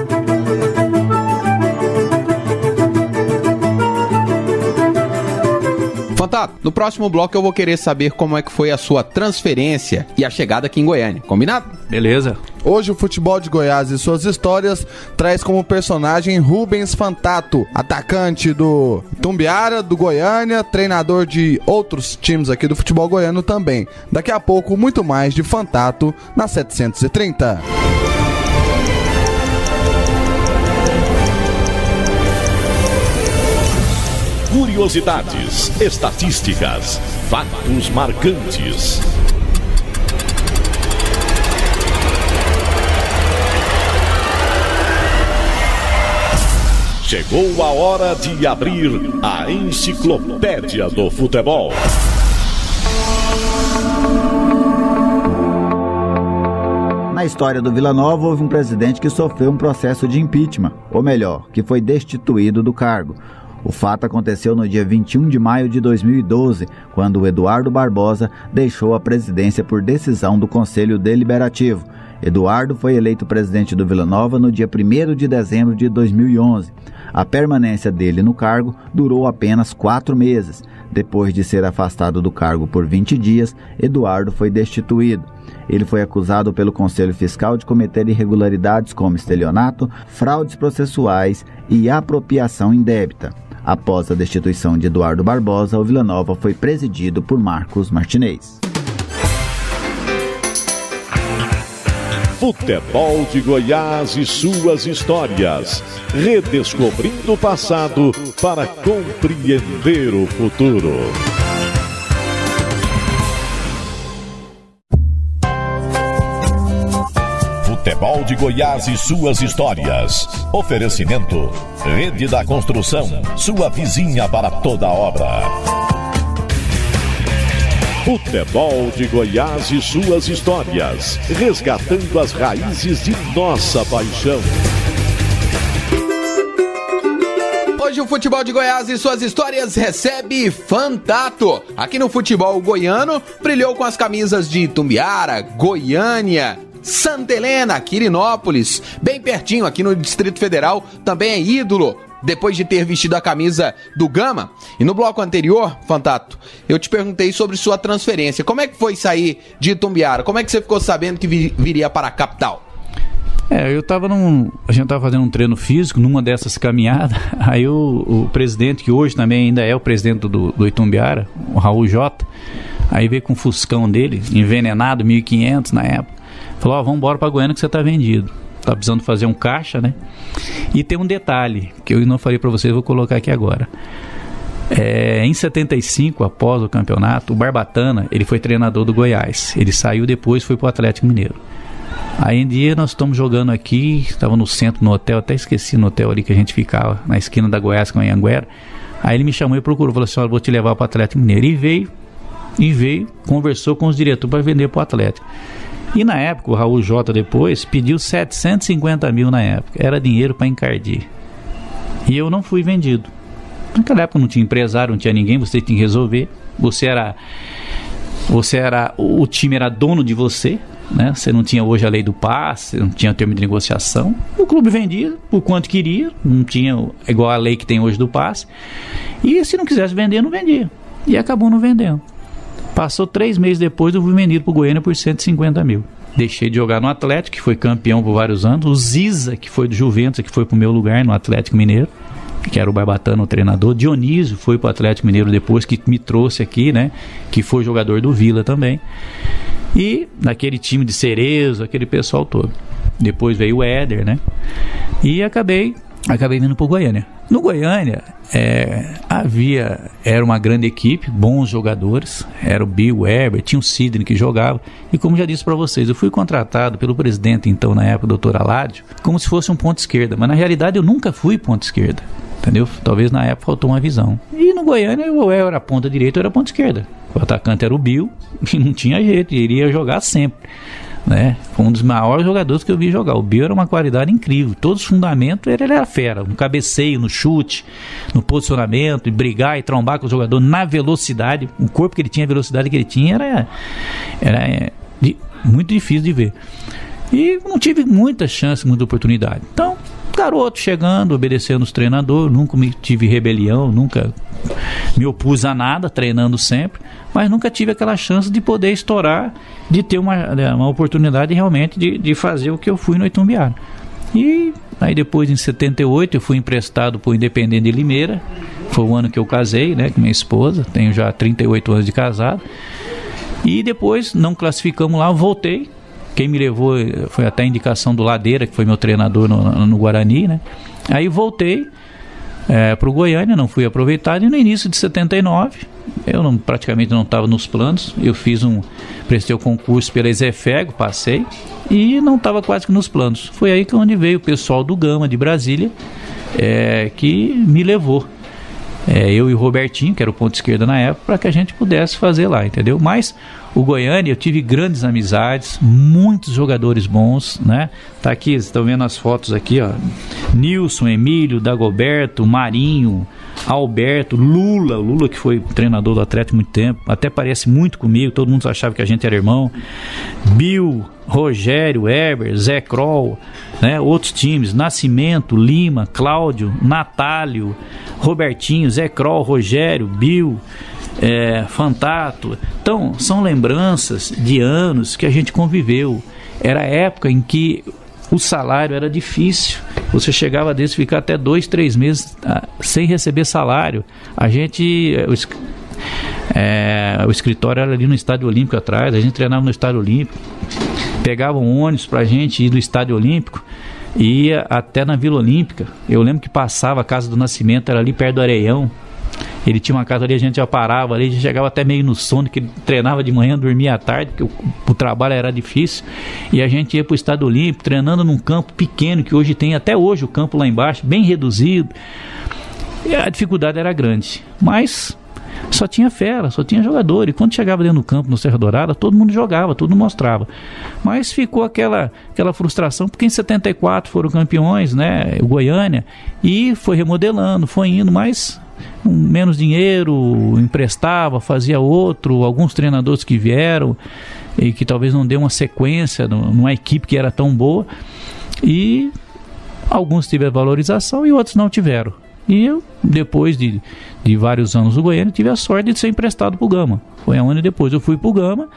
Fantato, no próximo bloco eu vou querer saber como é que foi a sua transferência e a chegada aqui em Goiânia. Combinado? Beleza. Hoje o Futebol de Goiás e suas histórias traz como personagem Rubens Fantato, atacante do Itumbiara, do Goiânia, treinador de outros times aqui do futebol goiano também. Daqui a pouco, muito mais de Fantato na 730. Curiosidades, estatísticas, fatos marcantes. Chegou a hora de abrir a Enciclopédia do Futebol. Na história do Vila Nova, houve um presidente que sofreu um processo de impeachment, ou melhor, que foi destituído do cargo. O fato aconteceu no dia 21 de maio de 2012, quando o Eduardo Barbosa deixou a presidência por decisão do Conselho Deliberativo. Eduardo foi eleito presidente do Vila Nova no dia 1º de dezembro de 2011. A permanência dele no cargo durou apenas 4 meses. Depois de ser afastado do cargo por 20 dias, Eduardo foi destituído. Ele foi acusado pelo Conselho Fiscal de cometer irregularidades como estelionato, fraudes processuais e apropriação indébita. Após a destituição de Eduardo Barbosa, o Vila Nova foi presidido por Marcos Martinez. Futebol de Goiás e suas histórias. Redescobrindo o passado para compreender o futuro. Futebol de Goiás e suas histórias. Oferecimento: Rede da Construção, sua vizinha para toda obra. Futebol de Goiás e suas histórias, resgatando as raízes de nossa paixão. Hoje o Futebol de Goiás e suas histórias recebe Fantato. Aqui no futebol goiano, brilhou com as camisas de Itumbiara, Goiânia, Santa Helena, Quirinópolis, bem pertinho aqui no Distrito Federal, também é ídolo depois de ter vestido a camisa do Gama. E no bloco anterior, Fantato, eu te perguntei sobre sua transferência. Como é que foi sair de Itumbiara? Como é que você ficou sabendo que viria para a capital? A gente tava fazendo um treino físico numa dessas caminhadas. Aí o presidente, que hoje também ainda é o presidente do Itumbiara, o Raul Jota, aí veio com o Fuscão dele, envenenado, 1.500 na época. Falou: vamos embora para Goiânia que você tá vendido. Tá precisando fazer um caixa, né? E tem um detalhe que eu não falei para vocês, vou colocar aqui agora. Em 75, após o campeonato, o Barbatana, ele foi treinador do Goiás. Ele saiu depois, foi pro Atlético Mineiro. Aí um dia nós estamos jogando aqui, estava no centro, no hotel, até esqueci no hotel ali que a gente ficava, na esquina da Goiás com a Anhanguera. Aí ele me chamou e procurou, falou assim: olha, vou te levar pro Atlético Mineiro. E veio, conversou com os diretores para vender pro Atlético. E na época, o Raul Jota depois pediu 750 mil na época. Era dinheiro para encardir. E eu não fui vendido. Naquela época não tinha empresário, não tinha ninguém, você tinha que resolver. O time era dono de você, né? Você não tinha hoje a lei do passe, não tinha termo de negociação. O clube vendia por quanto queria, não tinha igual a lei que tem hoje do passe. E se não quisesse vender, não vendia. E acabou não vendendo. Passou 3 meses depois, eu fui vendido pro Goiânia por 150 mil. Deixei de jogar no Atlético, que foi campeão por vários anos. O Ziza, que foi do Juventus, que foi pro meu lugar no Atlético Mineiro, que era o Barbatana, o treinador. Dionísio foi pro Atlético Mineiro depois, que me trouxe aqui, né? Que foi jogador do Vila também. E naquele time de Cerezo, aquele pessoal todo. Depois veio o Éder, né? E acabei vindo pro Goiânia. No Goiânia, era uma grande equipe, bons jogadores, era o Bill, o Herbert, tinha o Sidney que jogava, e como já disse para vocês, eu fui contratado pelo presidente, então, na época, o Dr. Aládio, como se fosse um ponto esquerda, mas na realidade eu nunca fui ponto esquerda, entendeu? Talvez na época faltou uma visão. E no Goiânia, eu era ponta direita, eu era ponta esquerda. O atacante era o Bill, e não tinha jeito, iria jogar sempre, né? Foi um dos maiores jogadores que eu vi jogar. O Bill era uma qualidade incrível, todos os fundamentos ele era fera, no cabeceio, no chute, no posicionamento, em brigar e trombar com o jogador, na velocidade, o corpo que ele tinha, a velocidade que ele tinha era muito difícil de ver. E não tive muita chance, muita oportunidade. Então, garoto chegando, obedecendo os treinadores, nunca tive rebelião, nunca me opus a nada, treinando sempre, mas nunca tive aquela chance de poder estourar, de ter uma oportunidade realmente de fazer o que eu fui no Itumbiara. E aí depois, em 78, eu fui emprestado para o Independente de Limeira. Foi o ano que eu casei, né, com minha esposa, tenho já 38 anos de casado. E depois não classificamos lá, voltei. Quem me levou foi até a indicação do Ladeira, que foi meu treinador no Guarani, né? Aí voltei para o Goiânia, não fui aproveitado. E no início de 79, eu praticamente não estava nos planos. Eu prestei o concurso pela Ezefego, passei, e não estava quase que nos planos. Foi aí que onde veio o pessoal do Gama de Brasília, que me levou. Eu e o Robertinho, que era o ponto esquerda na época, para que a gente pudesse fazer lá, entendeu? Mas o Goiânia, eu tive grandes amizades, muitos jogadores bons, né? Tá aqui, vocês estão vendo as fotos aqui, ó. Nilson, Emílio, Dagoberto, Marinho, Alberto, Lula que foi treinador do Atlético há muito tempo, até parece muito comigo, todo mundo achava que a gente era irmão. Bill, Rogério, Heber, Zé Kroll, né? Outros times, Nascimento, Lima, Cláudio, Natálio, Robertinho, Zé Kroll, Rogério, Bill, Fantato. Então, são lembranças de anos que a gente conviveu. Era a época em que o salário era difícil. Você chegava a ficar até 2-3 meses sem receber salário. A gente... o escritório era ali no Estádio Olímpico atrás, a gente treinava no Estádio Olímpico, pegava um ônibus pra gente ir do Estádio Olímpico e ia até na Vila Olímpica. Eu lembro que passava, a casa do Nascimento era ali perto do Areião, ele tinha uma casa ali, a gente já parava ali, já chegava até meio no sono, que ele treinava de manhã, dormia à tarde, porque o trabalho era difícil, e a gente ia pro Estádio Olímpico, treinando num campo pequeno, que hoje tem, até hoje o campo lá embaixo, bem reduzido, e a dificuldade era grande, mas só tinha fera, só tinha jogador, e quando chegava dentro do campo no Serra Dourada, todo mundo jogava, todo mundo mostrava, mas ficou aquela frustração, porque em 74 foram campeões, né, o Goiânia, e foi remodelando, foi indo, mas menos dinheiro, emprestava, fazia outro, alguns treinadores que vieram e que talvez não deu uma sequência numa equipe que era tão boa, e alguns tiveram valorização e outros não tiveram. E eu, depois de vários anos no Goiânia, tive a sorte de ser emprestado para o Gama. Foi um ano depois eu fui para o Gama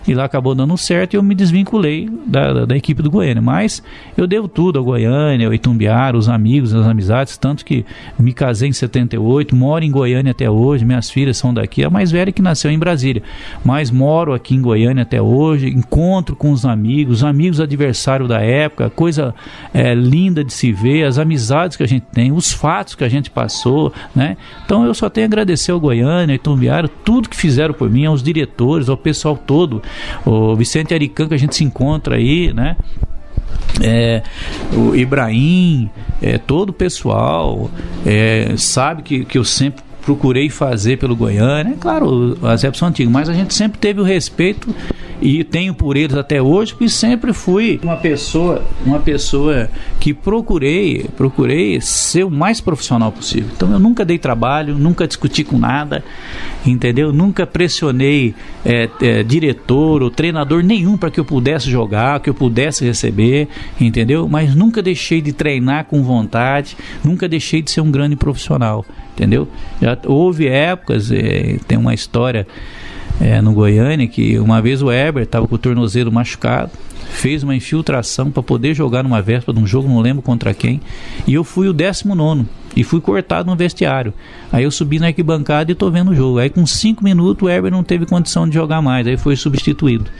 e lá acabou dando certo e eu me desvinculei da equipe do Goiânia. Mas eu devo tudo ao Goiânia, ao Itumbiara, os amigos, as amizades, tanto que me casei em 78, moro em Goiânia até hoje, minhas filhas são daqui, a mais velha que nasceu em Brasília, mas moro aqui em Goiânia até hoje, encontro com os amigos adversários da época, coisa linda de se ver, as amizades que a gente tem, os fatos que a gente passou, né? Então eu só tenho a agradecer ao Goiânia, ao Itumbiara, tudo que fizeram por mim, aos diretores, ao pessoal todo, o Vicente Arican, que a gente se encontra aí, né? O Ibrahim, todo o pessoal sabe que eu sempre procurei fazer pelo Goiânia. Claro, as épocas são antigas, mas a gente sempre teve o respeito e tenho por eles até hoje, porque sempre fui uma pessoa que procurei ser o mais profissional possível. Então eu nunca dei trabalho, nunca discuti com nada, entendeu? Nunca pressionei diretor ou treinador nenhum para que eu pudesse jogar, que eu pudesse receber, entendeu? Mas nunca deixei de treinar com vontade, nunca deixei de ser um grande profissional, entendeu? Já houve épocas, tem uma história no Goiânia, que uma vez o Heber estava com o tornozelo machucado, fez uma infiltração para poder jogar numa véspera de um jogo, não lembro contra quem, e eu fui o 19º e fui cortado no vestiário. Aí eu subi na arquibancada e tô vendo o jogo. Aí com 5 minutos o Heber não teve condição de jogar mais, aí foi substituído.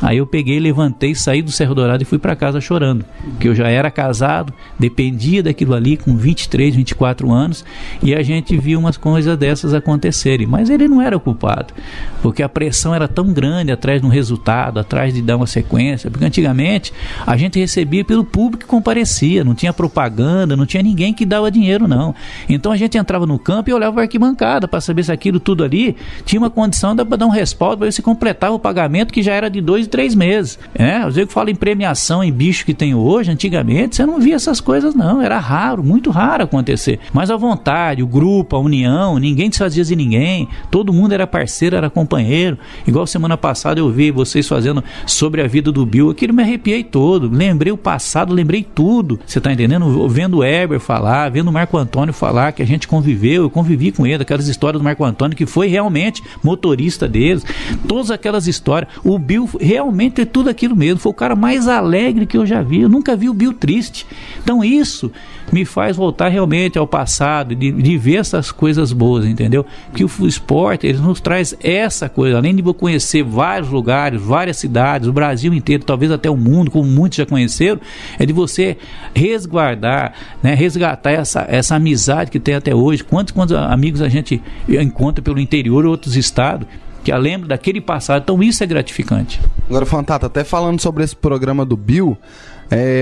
Aí eu peguei, levantei, saí do Cerro Dourado e fui para casa chorando, porque eu já era casado, dependia daquilo ali com 23, 24 anos, e a gente viu umas coisas dessas acontecerem, mas ele não era culpado, porque a pressão era tão grande atrás de um resultado, atrás de dar uma sequência, porque antigamente a gente recebia pelo público que comparecia, não tinha propaganda, não tinha ninguém que dava dinheiro não, então a gente entrava no campo e olhava para a arquibancada para saber se aquilo tudo ali tinha uma condição para dar um respaldo, para ver se completava o pagamento que já era de 2 e 3 meses. Às vezes eu falo em premiação, em bicho que tem hoje, antigamente você não via essas coisas não, era raro, muito raro acontecer. Mas a vontade, o grupo, a união, ninguém desfazia de ninguém, todo mundo era parceiro, era companheiro. Igual semana passada eu vi vocês fazendo sobre a vida do Bill, aquilo me arrepiei todo, lembrei o passado, lembrei tudo, você tá entendendo? Vendo o Heber falar, vendo o Marco Antônio falar que a gente conviveu, eu convivi com ele, aquelas histórias do Marco Antônio que foi realmente motorista deles, todas aquelas histórias. O Bill realmente é tudo aquilo mesmo, foi o cara mais alegre que eu já vi, eu nunca vi o Bill triste. Então isso me faz voltar realmente ao passado, de ver essas coisas boas, entendeu? Que o esporte, ele nos traz essa coisa, além de eu conhecer vários lugares, várias cidades, o Brasil inteiro, talvez até o mundo, como muitos já conheceram, é de você resguardar, né, resgatar essa amizade que tem até hoje. Quantos amigos a gente encontra pelo interior ou outros estados, que lembra daquele passado, então isso é gratificante. Agora, Fantato, até falando sobre esse programa do Bill,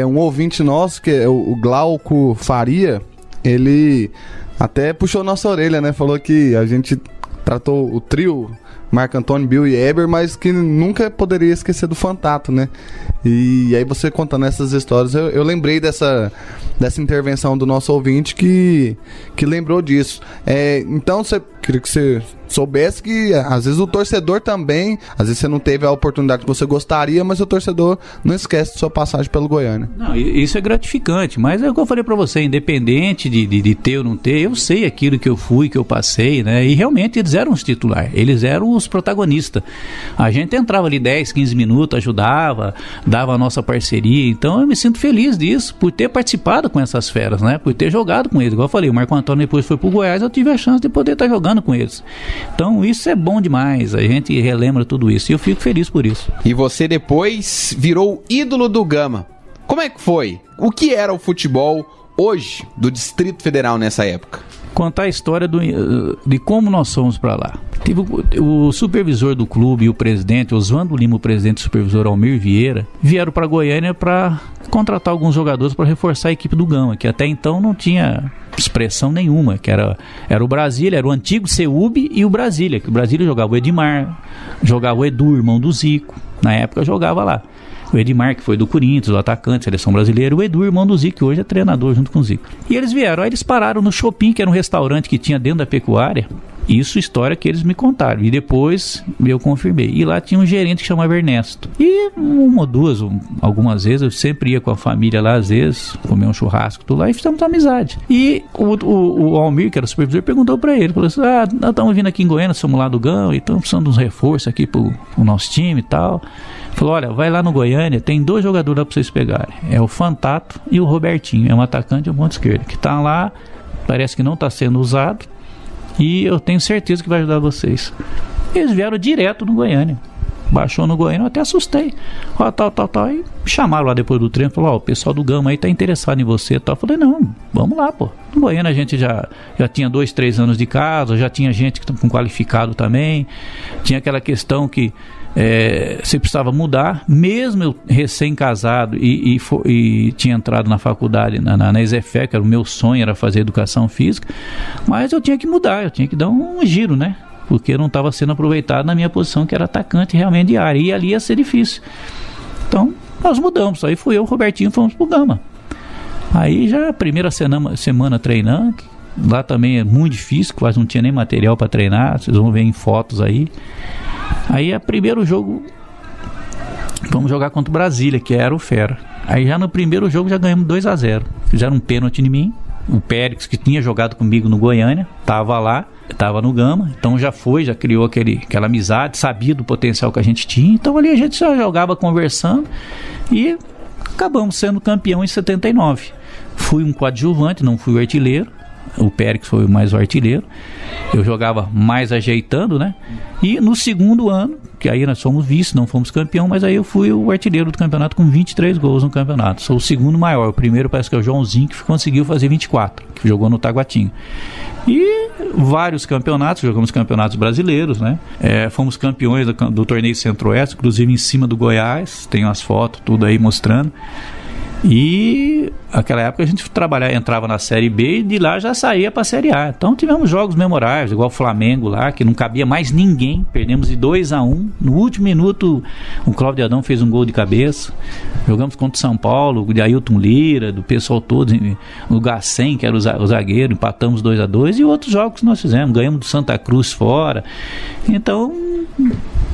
um ouvinte nosso, que é o Glauco Faria, ele até puxou nossa orelha, né? Falou que a gente tratou o trio Marco Antônio, Bill e Heber, mas que nunca poderia esquecer do Fantato, né? E aí você contando essas histórias, eu lembrei dessa intervenção do nosso ouvinte que lembrou disso. Então, queria que você soubesse que às vezes o torcedor também, às vezes você não teve a oportunidade que você gostaria, mas o torcedor não esquece de sua passagem pelo Goiânia. Não, isso é gratificante, mas é o que eu falei pra você, independente de ter ou não ter, eu sei aquilo que eu fui, que eu passei, né? E realmente eles eram os titulares, eles eram os protagonistas. A gente entrava ali 10, 15 minutos, ajudava, dava a nossa parceria, então eu me sinto feliz disso, por ter participado com essas feras, né? Por ter jogado com eles, igual eu falei, o Marco Antônio depois foi pro Goiás, eu tive a chance de poder estar jogando com eles. Então isso é bom demais, a gente relembra tudo isso e eu fico feliz por isso. E você depois virou ídolo do Gama. Como é que foi? O que era o futebol hoje do Distrito Federal nessa época? Contar a história de como nós fomos para lá. Teve o supervisor do clube e o presidente, Oswaldo Lima, o presidente e supervisor Almir Vieira, vieram para Goiânia para contratar alguns jogadores para reforçar a equipe do Gama, que até então não tinha expressão nenhuma, que era o Brasília, era o antigo CEUB e o Brasília, que o Brasília jogava o Edmar, jogava o Edu, irmão do Zico, na época jogava lá. O Edmar, que foi do Corinthians, o atacante, seleção brasileira, o Edu, irmão do Zico, que hoje é treinador junto com o Zico. E eles vieram, aí eles pararam no Shopping, que era um restaurante que tinha dentro da pecuária. Isso, história que eles me contaram. E depois eu confirmei. E lá tinha um gerente que chamava Ernesto. E uma ou duas, algumas vezes, eu sempre ia com a família lá, às vezes, comer um churrasco, tudo lá, e fizemos amizade. E o Almir, que era o supervisor, perguntou pra ele, falou assim, nós estamos vindo aqui em Goiânia, somos lá do Gama, e estamos precisando de uns reforços aqui pro nosso time e tal. Falou, olha, vai lá no Goiânia, tem 2 jogadores lá pra vocês pegarem. É o Fantato e o Robertinho, é um atacante e um ponto esquerdo, que tá lá, parece que não tá sendo usado, e eu tenho certeza que vai ajudar vocês. Eles vieram direto no Goiânia. Baixou no Goiânia, eu até assustei. Tal. E me chamaram lá depois do treino. Falaram, o pessoal do Gama aí tá interessado em você. Tal. Eu falei, não, vamos lá, pô. No Goiânia a gente já tinha 2, 3 anos de casa, já tinha gente com qualificado também. Tinha aquela questão que você precisava mudar, mesmo eu recém-casado e tinha entrado na faculdade, na EZFE, que era o meu sonho, era fazer educação física, mas eu tinha que mudar, eu tinha que dar um giro, né? Porque eu não estava sendo aproveitado na minha posição, que era atacante realmente de área, e ali ia ser difícil. Então, nós mudamos, aí fui eu e o Robertinho, fomos pro Gama. Aí já a primeira semana treinando, lá também é muito difícil, quase não tinha nem material para treinar, vocês vão ver em fotos aí. Aí, primeiro jogo, vamos jogar contra o Brasília, que era o Fera. Aí já no primeiro jogo já ganhamos 2-0. Fizeram um pênalti em mim. O Périx, que tinha jogado comigo no Goiânia, estava lá, estava no Gama. Então já criou aquela amizade, sabia do potencial que a gente tinha. Então ali a gente já jogava conversando e acabamos sendo campeão em 79. Fui um coadjuvante, não fui o artilheiro. O Pérez foi mais o artilheiro. Eu jogava mais ajeitando, né? E no segundo ano, que aí nós fomos vice, não fomos campeão, mas aí eu fui o artilheiro do campeonato com 23 gols no campeonato. Sou o segundo maior. O primeiro parece que é o Joãozinho, que conseguiu fazer 24, que jogou no Taguatinga. E vários campeonatos, jogamos campeonatos brasileiros, né? Fomos campeões do torneio Centro-Oeste, inclusive em cima do Goiás, tenho as fotos, tudo aí mostrando. E naquela época a gente entrava na Série B e de lá já saía para a Série A. Então tivemos jogos memoráveis, igual o Flamengo lá, que não cabia mais ninguém, perdemos de 2-1. No último minuto o Cláudio Adão fez um gol de cabeça. Jogamos contra o São Paulo, o de Ailton Lira, do pessoal todo, o Gacém, que era o zagueiro, empatamos 2-2, e outros jogos que nós fizemos, ganhamos do Santa Cruz fora. Então,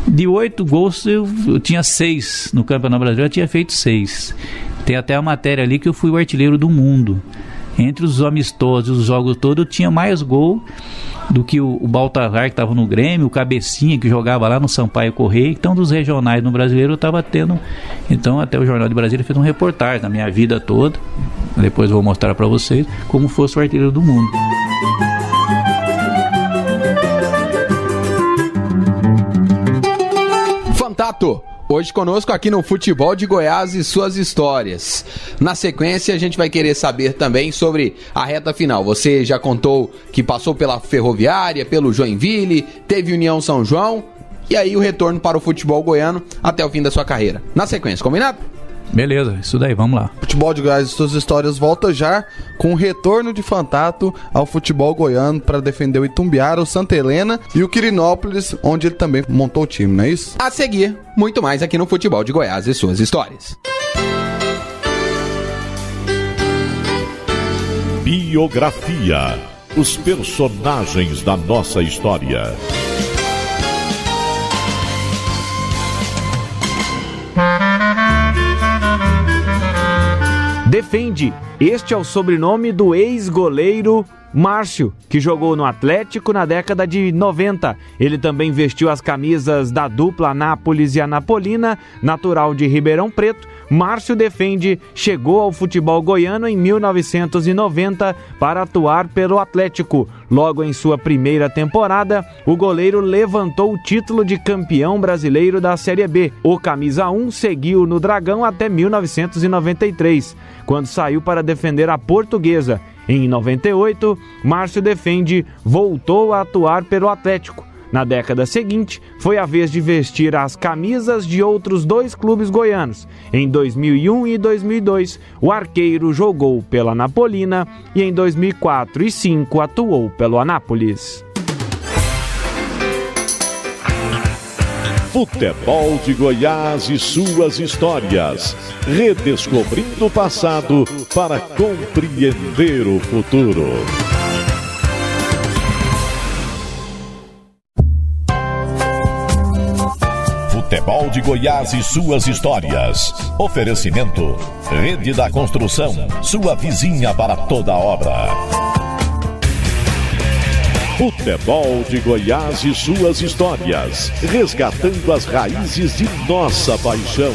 de 8 gols eu tinha 6 no Campeonato Brasileiro, eu tinha feito 6. Tem até a matéria ali que eu fui o artilheiro do mundo. Entre os amistosos e os jogos todos, eu tinha mais gol do que o Baltazar, que estava no Grêmio, o Cabecinha, que jogava lá no Sampaio Correia. Então, dos regionais no Brasileiro, eu estava tendo... Então, até o Jornal de Brasília fez uma reportagem da minha vida toda. Depois eu vou mostrar para vocês como fosse o artilheiro do mundo. Fantato! Hoje conosco aqui no Futebol de Goiás e suas histórias. Na sequência a gente vai querer saber também sobre a reta final. Você já contou que passou pela Ferroviária, pelo Joinville, teve União São João e aí o retorno para o futebol goiano até o fim da sua carreira. Na sequência, combinado? Beleza, isso daí, vamos lá. Futebol de Goiás e suas histórias volta já com o retorno de Fantato ao futebol goiano para defender o Itumbiara, o Santa Helena e o Quirinópolis, onde ele também montou o time, não é isso? A seguir, muito mais aqui no Futebol de Goiás e suas histórias. Biografia. Os personagens da nossa história. Defende. Este é o sobrenome do ex-goleiro Márcio, que jogou no Atlético na década de 90. Ele também vestiu as camisas da dupla Anápolis e Anapolina, natural de Ribeirão Preto. Márcio Defende chegou ao futebol goiano em 1990 para atuar pelo Atlético. Logo em sua primeira temporada, o goleiro levantou o título de campeão brasileiro da Série B. O camisa 1 seguiu no Dragão até 1993, quando saiu para defender a Portuguesa. Em 98, Márcio Defende voltou a atuar pelo Atlético. Na década seguinte, foi a vez de vestir as camisas de outros 2 clubes goianos. Em 2001 e 2002, o arqueiro jogou pela Anapolina e em 2004 e 2005 atuou pelo Anápolis. Futebol de Goiás e suas histórias. Redescobrindo o passado para compreender o futuro. Futebol de Goiás e suas histórias. Oferecimento: Rede da Construção, sua vizinha para toda obra. Futebol de Goiás e suas histórias, resgatando as raízes de nossa paixão.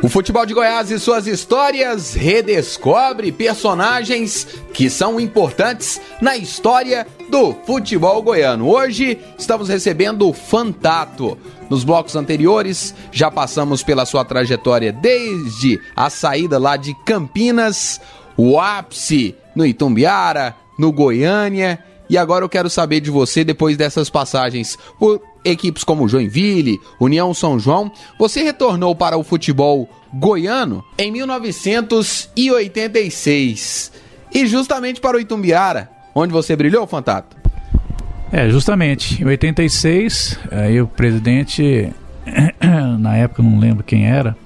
O Futebol de Goiás e suas histórias redescobre personagens que são importantes na história do futebol goiano. Hoje estamos recebendo o Fantato. Nos blocos anteriores já passamos pela sua trajetória desde a saída lá de Campinas, o ápice no Itumbiara, no Goiânia, e agora eu quero saber de você, depois dessas passagens por equipes como Joinville, União São João, você retornou para o futebol goiano em 1986, e justamente para o Itumbiara, onde você brilhou, Fantato? Justamente, em 86, aí o presidente, na época eu não lembro quem era,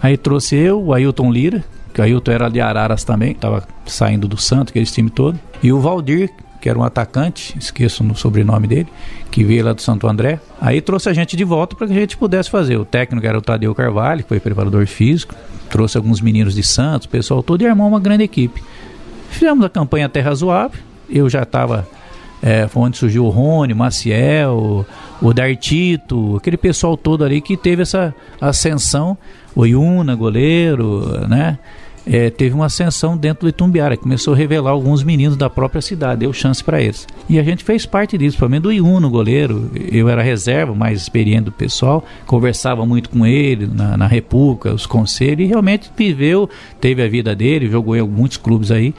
aí trouxe eu, o Ailton Lira, que o Ailton era de Araras também, estava saindo do Santos, aquele time todo, e o Valdir, que era um atacante, esqueço o sobrenome dele, que veio lá do Santo André. Aí trouxe a gente de volta para que a gente pudesse fazer. O técnico era o Tadeu Carvalho, que foi preparador físico, trouxe alguns meninos de Santos, o pessoal todo, e armou uma grande equipe. Fizemos a campanha até razoável, eu já estava... foi onde surgiu o Rony, o Maciel, o Dartito, aquele pessoal todo ali que teve essa ascensão, o Iuna, goleiro, né? teve uma ascensão dentro do Itumbiara, começou a revelar alguns meninos da própria cidade, deu chance para eles. E a gente fez parte disso, principalmente do Iuno, goleiro. Eu era reserva, mais experiente do pessoal, conversava muito com ele na República, os conselhos, e realmente teve a vida dele, jogou em muitos clubes aí,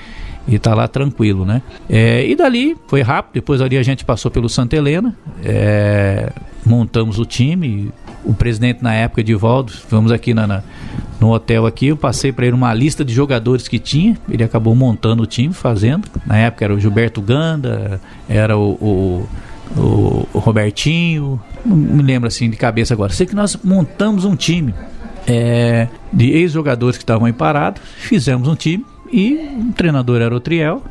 e tá lá tranquilo, né? E dali, foi rápido, depois ali a gente passou pelo Santa Helena, montamos o time, o presidente na época, Edivaldo, vamos aqui no hotel aqui, eu passei para ele uma lista de jogadores que tinha, ele acabou montando o time, fazendo, na época era o Gilberto Ganda, era o Robertinho, não me lembro assim de cabeça agora, sei que nós montamos um time de ex-jogadores que estavam aí parados, fizemos um time, e o treinador era o Triel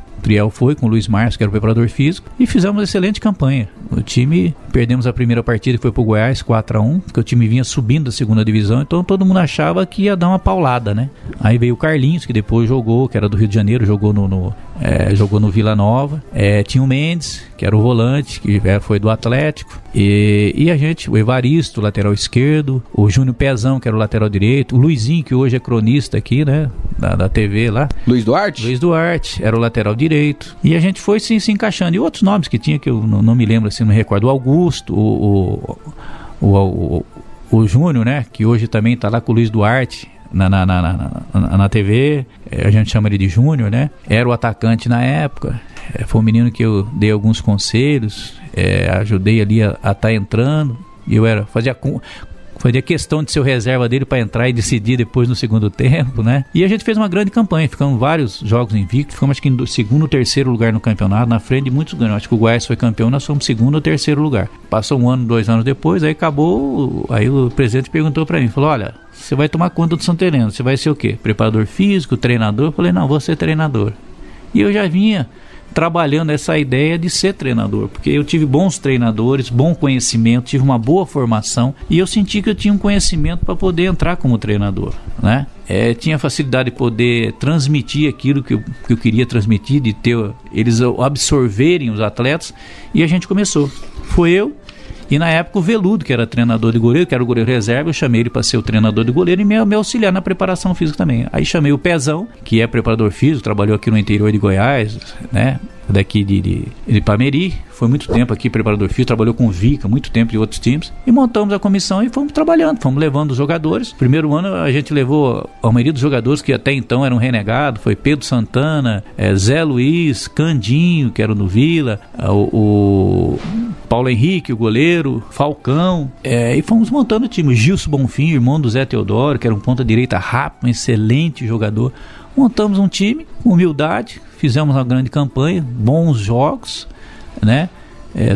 foi com o Luiz Márcio, que era o preparador físico, e fizemos uma excelente campanha. O time, perdemos a primeira partida, que foi pro Goiás, 4-1, porque o time vinha subindo da segunda divisão, então todo mundo achava que ia dar uma paulada, né? Aí veio o Carlinhos, que depois jogou, que era do Rio de Janeiro, jogou no Vila Nova. Tinha o Mendes, que era o volante, que foi do Atlético, e a gente, o Evaristo, lateral esquerdo, o Júnior Pezão, que era o lateral direito, o Luizinho, que hoje é cronista aqui, né, da TV lá. Luiz Duarte, era o lateral direito, e a gente foi se encaixando, e outros nomes que tinha, que eu não me lembro, assim, não me recordo, o Augusto, o Júnior, né, que hoje também tá lá com o Luiz Duarte, na TV, a gente chama ele de Júnior, né? Era o atacante na época, foi um menino que eu dei alguns conselhos, ajudei ali a estar entrando, e eu fazia questão de ser o reserva dele para entrar e decidir depois no segundo tempo, né? E a gente fez uma grande campanha, ficamos vários jogos invictos, ficamos acho que em segundo ou terceiro lugar no campeonato, na frente de muitos ganhos. Acho que o Goiás foi campeão, nós fomos segundo ou terceiro lugar. Passou 1 ano, 2 anos depois, aí acabou, aí o presidente perguntou para mim, falou, olha, você vai tomar conta do Santa Helena, você vai ser o quê? Preparador físico, treinador? Eu falei, não, vou ser treinador. E eu já vinha trabalhando essa ideia de ser treinador, porque eu tive bons treinadores, bom conhecimento, tive uma boa formação, e eu senti que eu tinha um conhecimento para poder entrar como treinador, né? Tinha facilidade de poder transmitir aquilo que eu queria transmitir, de ter eles absorverem os atletas, e a gente começou. Foi eu e na época o Veludo, que era treinador de goleiro, que era o goleiro reserva, eu chamei ele para ser o treinador de goleiro e me auxiliar na preparação física também. Aí chamei o Pezão, que é preparador físico, trabalhou aqui no interior de Goiás, né? Daqui de Pameri, foi muito tempo aqui preparador físico, trabalhou com o Vica, muito tempo de outros times, e montamos a comissão e fomos trabalhando, fomos levando os jogadores. Primeiro ano a gente levou a maioria dos jogadores que até então eram renegados, foi Pedro Santana, Zé Luiz, Candinho, que era do Vila, o Paulo Henrique, o goleiro, Falcão, e fomos montando o time. Gilson Bonfim, irmão do Zé Teodoro, que era um ponta direita rápido, um excelente jogador. Montamos um time, com humildade, fizemos uma grande campanha, bons jogos, né?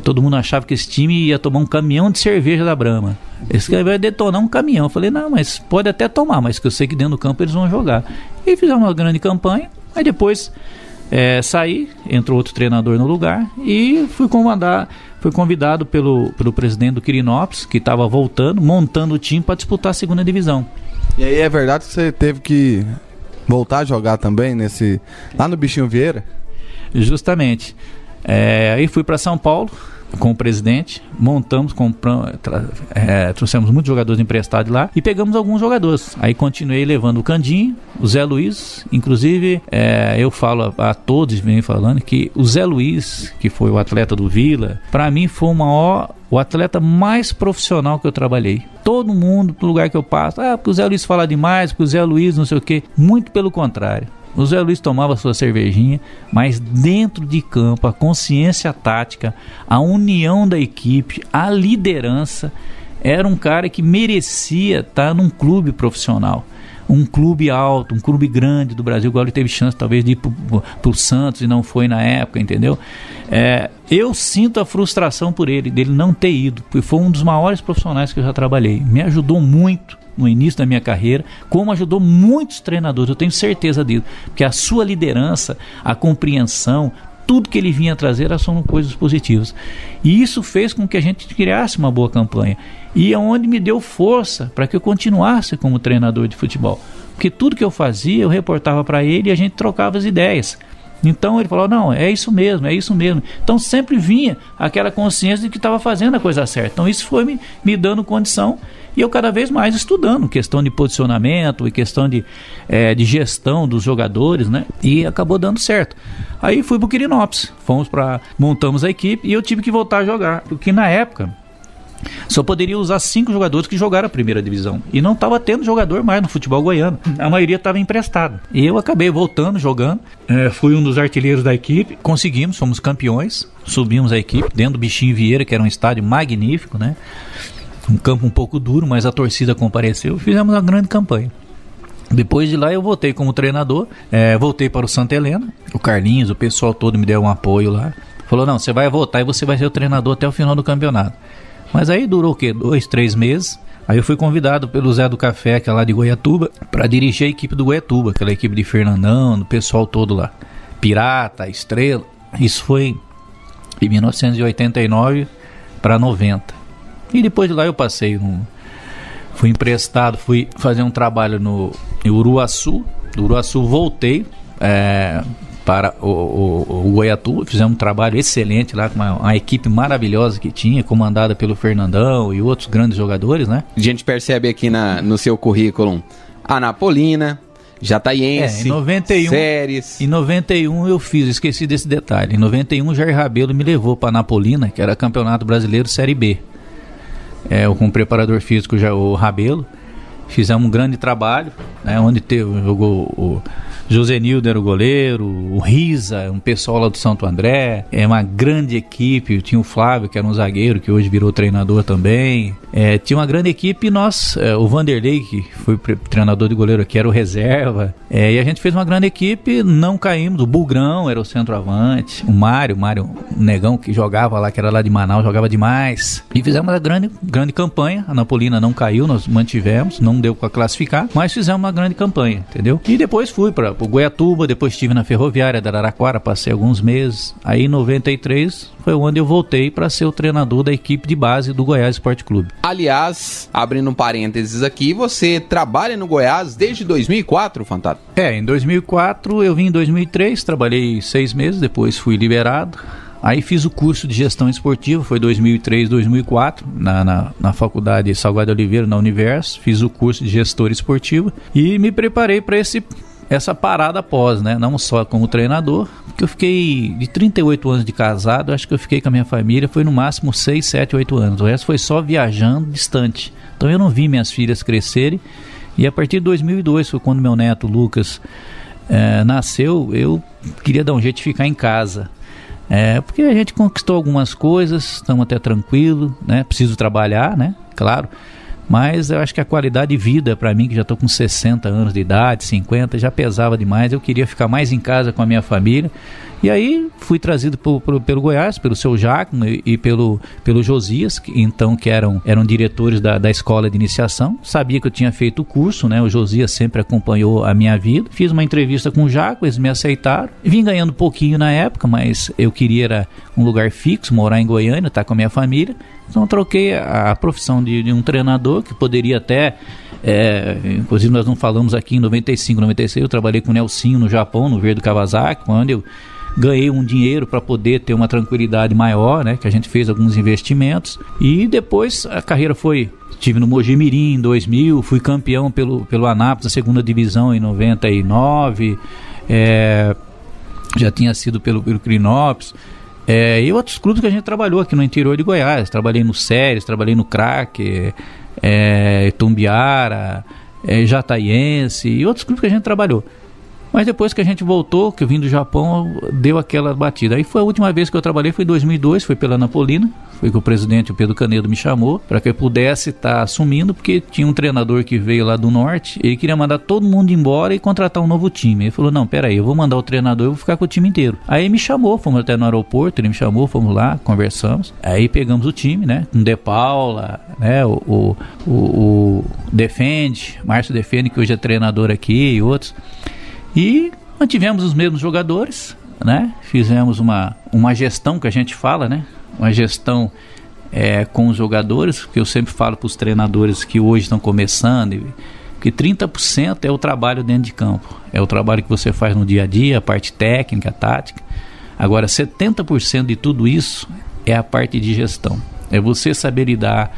Todo mundo achava que esse time ia tomar um caminhão de cerveja da Brahma. Esse cara vai detonar um caminhão. Eu falei, não, mas pode até tomar, mas que eu sei que dentro do campo eles vão jogar. E fizemos uma grande campanha, aí depois saí, entrou outro treinador no lugar e fui convidado pelo presidente do Quirinópolis, que estava montando o time para disputar a segunda divisão. E aí é verdade que você teve que voltar a jogar também lá no Bichinho Vieira? Justamente. Aí fui para São Paulo com o presidente, montamos, trouxemos muitos jogadores emprestados lá e pegamos alguns jogadores. Aí continuei levando o Candinho, o Zé Luiz, inclusive eu falo a todos, venho falando que o Zé Luiz, que foi o atleta do Vila, para mim foi o atleta mais profissional que eu trabalhei. Todo mundo, no lugar que eu passo, porque o Zé Luiz fala demais, porque o Zé Luiz não sei o quê. Muito pelo contrário. O Zé Luiz tomava sua cervejinha, mas dentro de campo, a consciência tática, a união da equipe, a liderança, era um cara que merecia estar num clube profissional. Um clube alto, um clube grande do Brasil. Agora ele teve chance talvez de ir pro Santos e não foi na época, entendeu? Eu sinto a frustração por dele não ter ido, porque foi um dos maiores profissionais que eu já trabalhei. Me ajudou muito no início da minha carreira, como ajudou muitos treinadores, eu tenho certeza disso, porque a sua liderança, a compreensão, tudo que ele vinha trazer são coisas positivas, e isso fez com que a gente criasse uma boa campanha, e é onde me deu força para que eu continuasse como treinador de futebol, porque tudo que eu fazia, eu reportava para ele e a gente trocava as ideias. Então ele falou, não, é isso mesmo. Então sempre vinha aquela consciência de que estava fazendo a coisa certa. Então isso foi me dando condição E eu cada vez mais estudando questão de posicionamento e questão de gestão dos jogadores, né? E acabou dando certo. Aí fui pro Quirinópolis, montamos a equipe e eu tive que voltar a jogar, porque na época só poderia usar 5 jogadores que jogaram a primeira divisão. E não estava tendo jogador mais no futebol goiano. A maioria estava emprestado. E eu acabei voltando, jogando. Fui um dos artilheiros da equipe. Conseguimos, fomos campeões. Subimos a equipe dentro do Bichinho Vieira, que era um estádio magnífico, né? Um campo um pouco duro, mas a torcida compareceu. Fizemos uma grande campanha. Depois de lá eu voltei como treinador. Voltei para o Santa Helena. O Carlinhos, o pessoal todo me deu um apoio lá. Falou, não, você vai voltar e você vai ser o treinador até o final do campeonato. Mas aí durou o quê? 2, 3 meses. Aí eu fui convidado pelo Zé do Café, que é lá de Goiatuba, para dirigir a equipe do Goiatuba, aquela equipe de Fernandão, do pessoal todo lá. Pirata, Estrela. Isso foi em 1989 para 90. E depois de lá eu passei, fui emprestado, fui fazer um trabalho no Uruaçu. Do Uruaçu voltei para o Goiatuba, fizemos um trabalho excelente lá com uma equipe maravilhosa que tinha, comandada pelo Fernandão e outros grandes jogadores, né? A gente percebe aqui no seu currículo Anapolina, Jataiense, em 91, Séries. Em 91 eu esqueci desse detalhe. Em 91 o Jair Rabelo me levou para Anapolina, que era Campeonato Brasileiro Série B. Com o preparador físico, o Rabelo. Fizemos um grande trabalho, né, onde jogou o Josenildo era o goleiro, o Riza, um pessoal lá do Santo André, uma grande equipe. Tinha o Flávio, que era um zagueiro, que hoje virou treinador também. Tinha uma grande equipe e nós, o Vanderlei, que foi treinador de goleiro aqui, era o reserva. E a gente fez uma grande equipe, não caímos. O Bugrão era o centroavante, o Mário, o negão que jogava lá, que era lá de Manaus, jogava demais. E fizemos uma grande campanha. A Anapolina não caiu, nós mantivemos, não deu para classificar, mas fizemos uma grande campanha, entendeu? E depois fui para o Goiatuba, depois estive na Ferroviária da Araraquara, passei alguns meses. Aí em 93 foi onde eu voltei para ser o treinador da equipe de base do Goiás Esporte Clube. Aliás, abrindo um parênteses aqui, você trabalha no Goiás desde 2004, Fantato? Em 2004, eu vim em 2003, trabalhei 6 meses, depois fui liberado. Aí fiz o curso de gestão esportiva, foi 2003, 2004, na faculdade Salgado de Oliveira, na Universo. Fiz o curso de gestor esportivo e me preparei para essa parada após, né? Não só como treinador, porque eu fiquei de 38 anos de casado, acho que eu fiquei com a minha família, foi no máximo 6, 7, 8 anos. O resto foi só viajando distante. Então eu não vi minhas filhas crescerem. E a partir de 2002 foi quando meu neto Lucas nasceu, eu queria dar um jeito de ficar em casa. Porque a gente conquistou algumas coisas, estamos até tranquilo, né? Preciso trabalhar, né? Claro. Mas eu acho que a qualidade de vida, para mim, que já estou com 60 anos de idade, 50, já pesava demais. Eu queria ficar mais em casa com a minha família. E aí fui trazido pelo Goiás, pelo seu Jaco e pelo Josias, que eram diretores da escola de iniciação. Sabia que eu tinha feito o curso, né? O Josias sempre acompanhou a minha vida. Fiz uma entrevista com o Jaco, eles me aceitaram. Vim ganhando um pouquinho na época, mas eu queria um lugar fixo, morar em Goiânia, estar com a minha família. Então troquei a profissão de um treinador, que poderia até, inclusive nós não falamos aqui, em 95, 96, eu trabalhei com o Nelsinho no Japão, no Verde Kawasaki, onde eu ganhei um dinheiro para poder ter uma tranquilidade maior, né? Que a gente fez alguns investimentos. E depois a carreira estive no Mojimirim em 2000, fui campeão pelo Anápolis, a segunda divisão em 99, já tinha sido pelo Quirinópolis. E outros clubes que a gente trabalhou aqui no interior de Goiás. Trabalhei no Séries, trabalhei no Craque, Itumbiara, Jataiense e outros clubes que a gente trabalhou. Mas depois que a gente voltou, que eu vim do Japão, deu aquela batida. Aí foi a última vez que eu trabalhei, foi em 2002, foi pela Anapolina. Foi que o presidente, o Pedro Canedo, me chamou para que eu pudesse estar assumindo, porque tinha um treinador que veio lá do norte, ele queria mandar todo mundo embora e contratar um novo time. Ele falou, não, peraí, eu vou mandar o treinador, eu vou ficar com o time inteiro. Aí me chamou, fomos até no aeroporto, ele me chamou, fomos lá, conversamos. Aí pegamos o time, né, com De Paula, né, o Defende, Márcio Defende, que hoje é treinador aqui, e outros. E mantivemos os mesmos jogadores, né? Fizemos uma gestão que a gente fala, né? Uma gestão com os jogadores, porque eu sempre falo para os treinadores que hoje estão começando, que 30% é o trabalho dentro de campo. É o trabalho que você faz no dia a dia, a parte técnica, a tática. Agora, 70% de tudo isso é a parte de gestão. É você saber lidar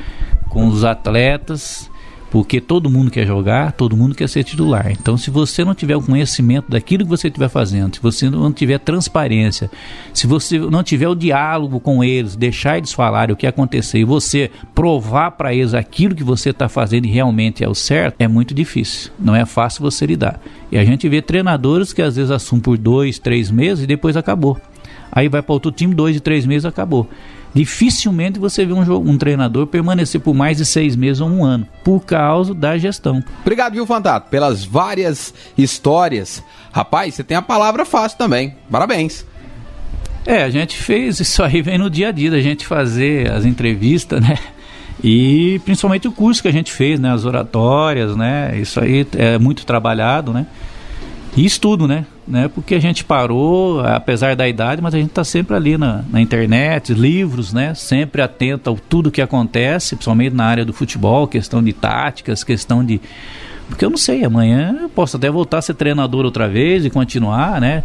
com os atletas, porque todo mundo quer jogar, todo mundo quer ser titular. Então, se você não tiver o conhecimento daquilo que você estiver fazendo, se você não tiver transparência, se você não tiver o diálogo com eles, deixar eles falarem o que acontecer e você provar para eles aquilo que você está fazendo e realmente é o certo, é muito difícil. Não é fácil você lidar. E a gente vê treinadores que às vezes assumem por 2, 3 meses e depois acabou. Aí vai para outro time, 2 e 3 meses, acabou. Dificilmente você vê um treinador permanecer por mais de 6 meses ou 1 ano, por causa da gestão. Obrigado, viu, Fantato, pelas várias histórias. Rapaz, você tem a palavra fácil também. Parabéns. A gente fez isso aí, vem no dia a dia, da gente fazer as entrevistas, né? E principalmente o curso que a gente fez, né? As oratórias, né? Isso aí é muito trabalhado, né? E estudo, né? Porque a gente parou, apesar da idade, mas a gente está sempre ali na internet, livros, né? Sempre atento a tudo que acontece, principalmente na área do futebol, questão de táticas, questão de... Porque eu não sei, amanhã eu posso até voltar a ser treinador outra vez e continuar, né?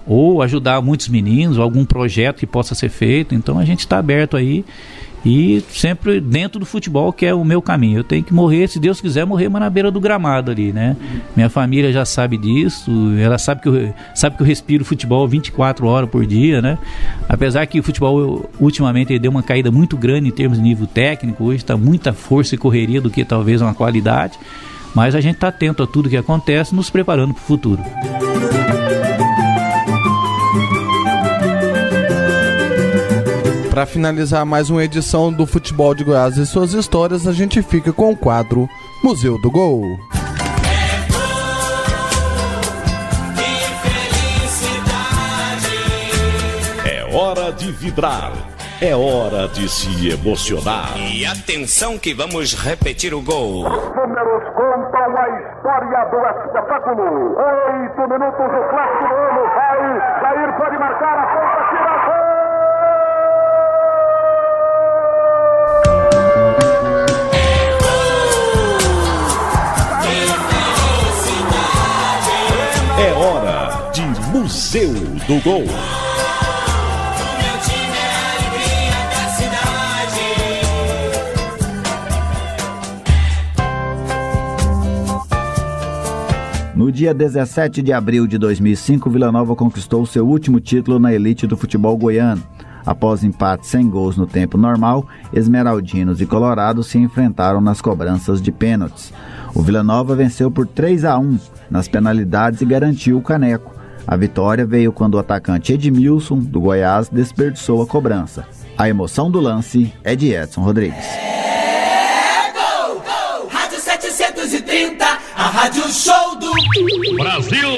Ou ajudar muitos meninos, ou algum projeto que possa ser feito. Então a gente está aberto aí. E sempre dentro do futebol, que é o meu caminho. Eu tenho que morrer, se Deus quiser, morrer mas na beira do gramado ali, né? Minha família já sabe disso, ela sabe que eu respiro futebol 24 horas por dia, né? Apesar que o futebol ultimamente ele deu uma caída muito grande em termos de nível técnico, hoje está muita força e correria do que talvez uma qualidade, mas a gente está atento a tudo que acontece, nos preparando para o futuro. Para finalizar mais uma edição do Futebol de Goiás e suas histórias, a gente fica com o quadro Museu do Gol. É hora de vibrar, é hora de se emocionar. E atenção que vamos repetir o gol. Números contam a história do espetáculo. 8 minutos do clássico do ano. Vai, Jair pode marcar a ponta, tira a gol. É hora de Museu do Gol. No dia 17 de abril de 2005, Vila Nova conquistou seu último título na elite do futebol goiano. Após empate sem gols no tempo normal, esmeraldinos e colorados se enfrentaram nas cobranças de pênaltis. O Vila Nova venceu por 3-1 nas penalidades e garantiu o caneco. A vitória veio quando o atacante Edmilson, do Goiás, desperdiçou a cobrança. A emoção do lance é de Edson Rodrigues. Gol, gol, Rádio 730, a Rádio Show do Brasil!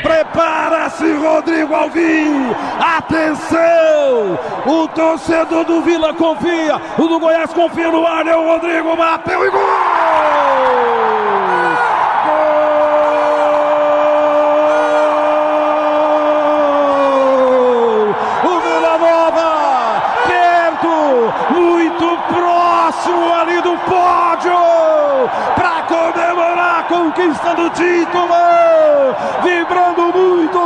Prepara-se, Rodrigo Alvim! Atenção! O torcedor do Vila confia, o do Goiás confia no ar, é o Rodrigo, bateu e gol! O Vila Nova, perto, muito próximo ali do pódio, para comemorar a conquista do título! Vibrando muito,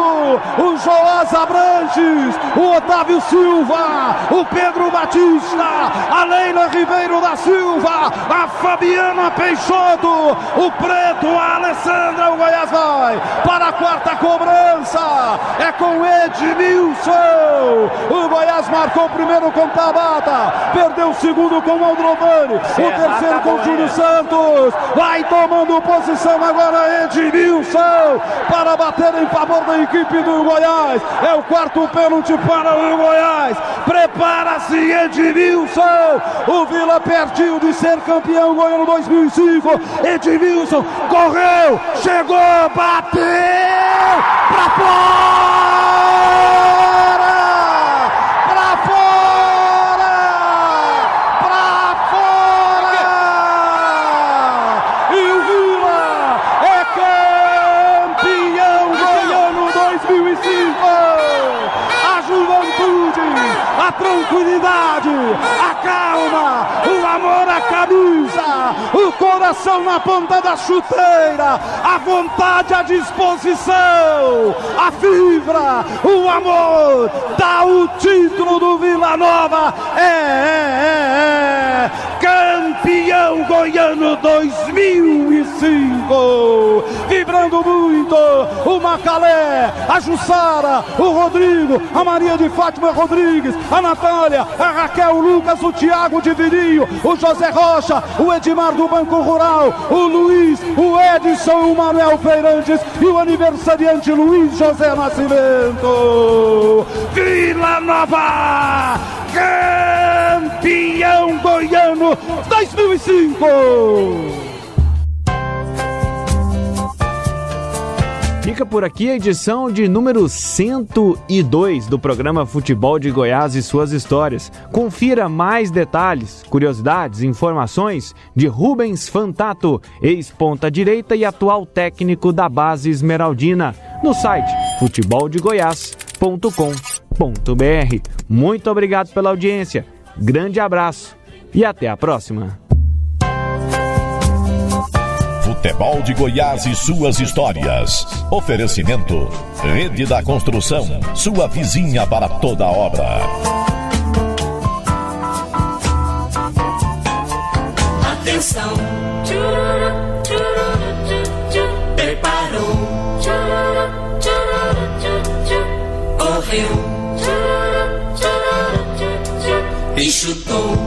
o Joás Abrantes, o Otávio Silva, o Pedro Batista, a Leila Ribeiro da Silva, a Fabiana Peixoto, o Preto, a Alessandra. O Goiás vai para a quarta cobrança, é com Edmilson. O Goiás marcou o primeiro com Tabata, perdeu o segundo com Aldrovani, o terceiro com Júlio Santos, vai tomando posição agora Edmilson para bater em favor da equipe do Goiás. É o quarto pênalti para o Goiás. Prepara-se Edmilson. O Vila pertinho de ser campeão goiano 2005. Edmilson correu, chegou, bateu para fora! Para fora! Para fora! E o Vila é campeão goiano 2005. A juventude, a tranquilidade, a calma, o amor à camisa, o coração na ponta da chuteira, a vontade, a disposição, a fibra, o amor, dá o título do Vila Nova, campeão goiano 2005, vibrando muito, o Macalé, a Jussara, o Rodrigo, a Maria de Fátima Rodrigues, a Natália, a Raquel, o Lucas, o Thiago de Virinho, o José Rocha, o Edmar do Banco Rural, o Luiz, o Edson, o Manuel Feirantes e o aniversariante Luiz José Nascimento. Vila Nova, campeão goiano 2005. Fica por aqui a edição de número 102 do programa Futebol de Goiás e suas histórias. Confira mais detalhes, curiosidades, informações de Rubens Fantato, ex-ponta-direita e atual técnico da base esmeraldina, no site futeboldegoiás.com.br. Muito obrigado pela audiência, grande abraço e até a próxima. Futebol de Goiás e suas histórias. Oferecimento: Rede da Construção, sua vizinha para toda obra. Atenção, preparou, correu e chutou.